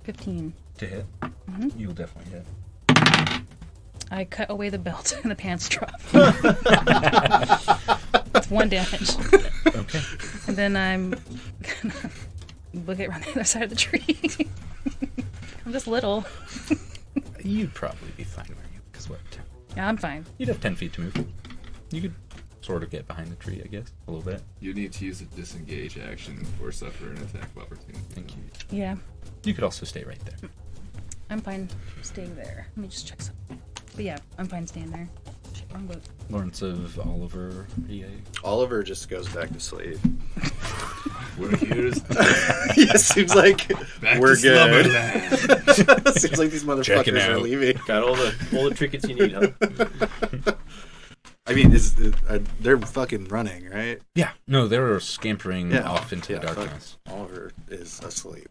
15. To hit? You'll definitely hit. I cut away the belt and the pants drop. It's 1 damage. Okay. And then I'm gonna book it around the other side of the tree. I'm just little. You'd probably be fine where you, because what? Yeah, I'm fine. You'd have 10 feet to move. You could sort of get behind the tree, I guess, a little bit. You need to use a disengage action or suffer an attack of opportunity. Thank you. Yeah, You could also stay right there. I'm fine staying there. Let me just check something. But yeah, I'm fine staying there. Shit, wrong book. Lawrence of Oliver, EA. Oliver just goes back to sleep. We're here to Yeah, seems like back we're to good. Slumberland. Seems like these Checking motherfuckers are out. leaving. Got all the trinkets you need, huh? I mean, they're fucking running, right? Yeah. No, they were scampering Yeah. off into the fuck. darkness. Oliver is asleep.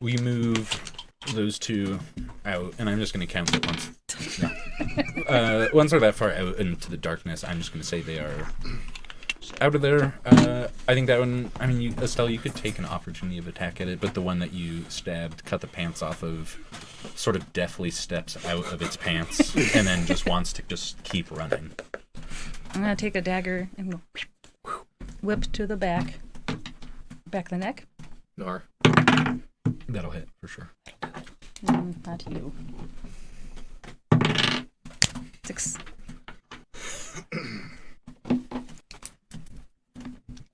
We move those two out, and I'm just going to count it once. Once they're that far out into the darkness, I'm just going to say they are out of there. I think that one, I mean, Estelle, you could take an opportunity of attack at it, but the one that you stabbed, cut the pants off of, sort of deftly steps out of its pants, and then just wants to just keep running. I'm gonna take a dagger and go whip to the back of the neck. Nar. That'll hit, for sure. Not you. 6.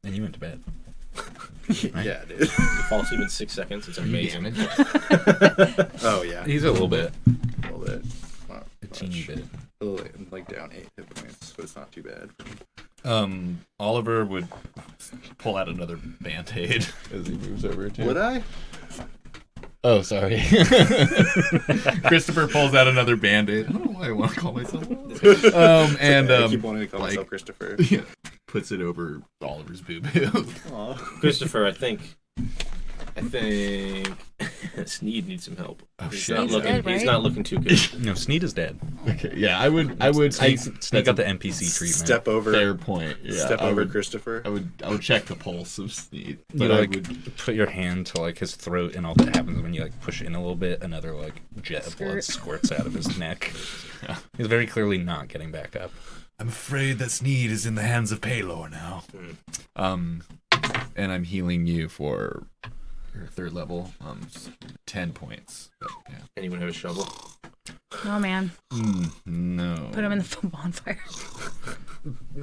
And you went to bed. Right? Yeah, dude. You fall asleep in 6 seconds. It's amazing. Oh, yeah. He's a little bit. A little bit. bit. Oh, like down 8 hit points, but it's not too bad. Oliver would pull out another Band-Aid as he moves over to. Would I? Oh, sorry. Christopher pulls out another Band-Aid. I don't know why I want to call myself. I keep wanting to call myself Christopher. Yeah, puts it over Oliver's boo-boo. Christopher, I think Sneed needs some help. Oh, He's shit. not He's looking. dead, He's right? not looking too good. No, Sneed is dead. Okay, yeah, I would. Sneed got the NPC treatment. Step over. Fair point. Yeah, Step I over would, Christopher. I would check the pulse of Sneed, You but I like would. put your hand to like his throat, and all that happens when you like push in a little bit. Another like jet of blood squirts out of his neck. Yeah. He's very clearly not getting back up. I'm afraid that Sneed is in the hands of Paylor now. And I'm healing you for your 3rd level, 10 points. But, yeah. Anyone have a shovel? Oh man, No. put him in the bonfire.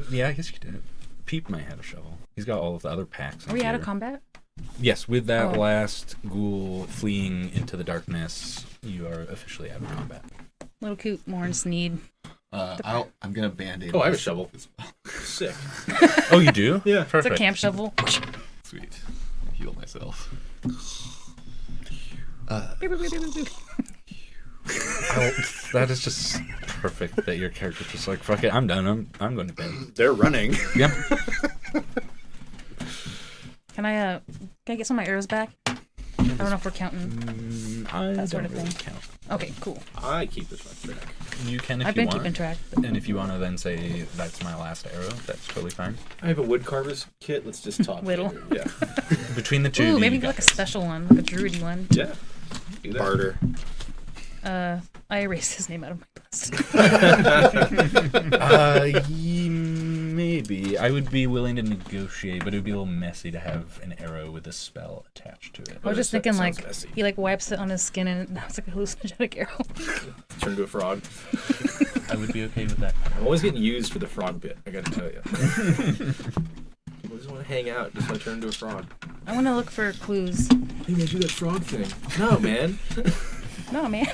Yeah, I guess you did. Peep might have a shovel. He's got all of the other packs. Are we out of here. combat? Yes, with that Oh. last ghoul fleeing into the darkness, you are officially out of combat. Little Koot, Morn, Sneed. I'm gonna Band-Aid. Oh, I have a this shovel. as well. Sick. Oh, you do? Yeah. It's Perfect. a camp shovel. Sweet. Heal myself. Beep, beep, beep, beep, beep. Oh, that is just perfect that your character's just like, fuck it, I'm done. I'm going to bed. They're running. Yep. Can I get some of my arrows back? I don't know if we're counting. I That sort don't of really thing. count. Okay, cool. I keep this one track. You can if I've you been want. keeping track. And if you want to then say, that's my last arrow, that's totally fine. I have a wood carver's kit. Let's just talk. Whittle. later. Yeah. Between the two Ooh, of maybe you like a got special one, like a druidy one. Yeah. Do that. Barter. I erased his name out of my list. maybe. I would be willing to negotiate, but it would be a little messy to have an arrow with a spell attached to it. I was just that thinking sounds like messy. he like wipes it on his skin and now it's like a hallucinogenic arrow. Turn into a frog. I would be okay with that. I'm always getting used for the frog bit. I gotta tell you. I just want to hang out. Just want to turn into a frog. I want to look for clues. Hey man, do that frog thing. No man. No, man.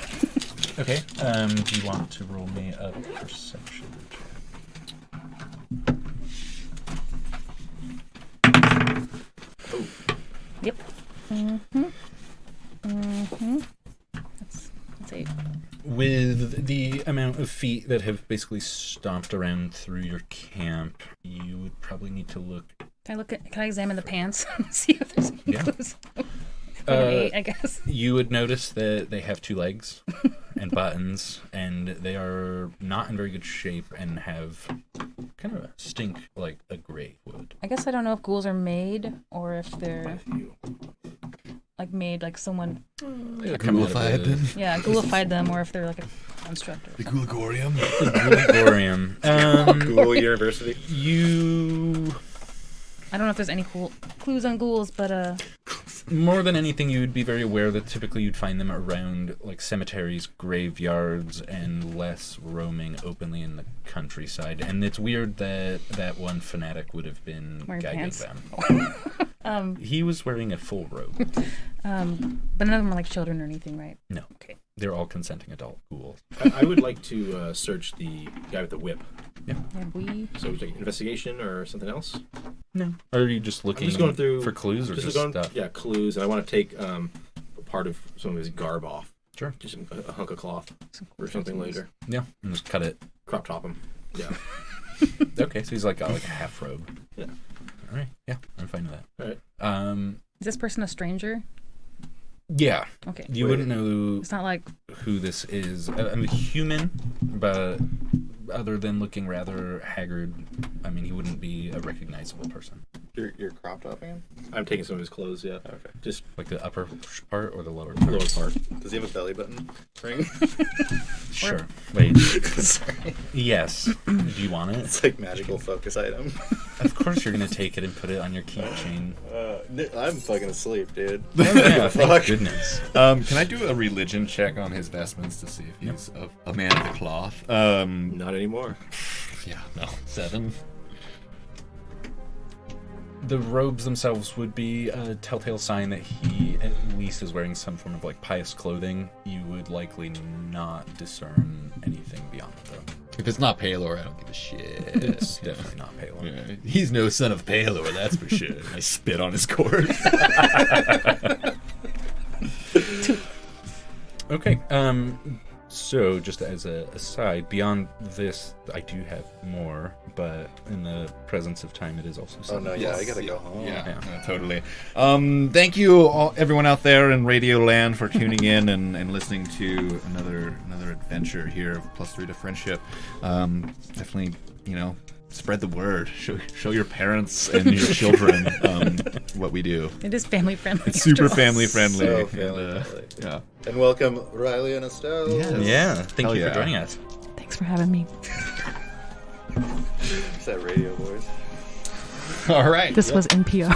Okay. Do you want to roll me a perception check? Oh. Yep. That's 8. With the amount of feet that have basically stomped around through your camp, you would probably need to look. Can I examine the pants and see if there's any Yeah. clues? Like an 8, I guess. You would notice that they have 2 legs and buttons, and they are not in very good shape and have kind of a stink like a gray wood. I guess I don't know if ghouls are made or if they're like made like someone Ghoulified them. ghoulified them, or if they're like a construct. The Ghoulagorium. Gregorium. Ghoul University. You I don't know if there's any cool clues on ghouls, but more than anything, you would be very aware that typically you'd find them around like cemeteries, graveyards, and less roaming openly in the countryside. And it's weird that that one fanatic would have been Wearing guiding pants. them. He was wearing a full robe. but none of them are like children or anything, right? No. Okay. They're all consenting adult ghouls. I would like to search the guy with the whip. And we So like investigation or something else. No. Or are you just looking just going through for clues or just going, stuff? yeah, clues, and I want to take a part of some of his garb off. Sure. Just a hunk of cloth or something later. Yeah. And just cut it. Crop top him. Yeah. Okay, so he's like got like a half robe. Yeah. All right. Yeah, I'm fine with that. All right. is this person a stranger? Yeah. Okay. You wouldn't know It's not like who this is. I'm a human, but other than looking rather haggard, I mean, he wouldn't be a recognizable person. You're crop topping him? I'm taking some of his clothes. Yeah. Okay. Just Like the upper part or the lower part? lower part. Does he have a belly button ring? Sure. Wait. Sorry. Yes. Do you want it? It's like magical focus item. Of course you're going to take it and put it on your keychain. I'm fucking asleep, dude. Yeah, Fuck. thank goodness. Can I do a religion check on his vestments to see if he's a man of the cloth? Not anymore. Yeah, no. 7. The robes themselves would be a telltale sign that he at least is wearing some form of like pious clothing. You would likely not discern anything beyond it, though. If it's not Palor, I don't give a shit. It's definitely not Palor. Yeah, he's no son of Palor, that's for sure. I spit on his corpse. Okay. So, just as a aside, beyond this, I do have more, but in the presence of time, it is also. Oh no, yeah, Yes. I gotta go home. Yeah, totally. Thank you, everyone out there in Radio Land, for tuning in and listening to another adventure here of +3 to friendship. Definitely, spread the word. Show your parents and your children what we do. It is family friendly. It's super after all. family friendly. So family friendly. Yeah. And welcome Riley and Estelle. Yes. Yeah. Thank Hell you yeah. for joining us. Thanks for having me. It's that radio voice. All right. This was NPR.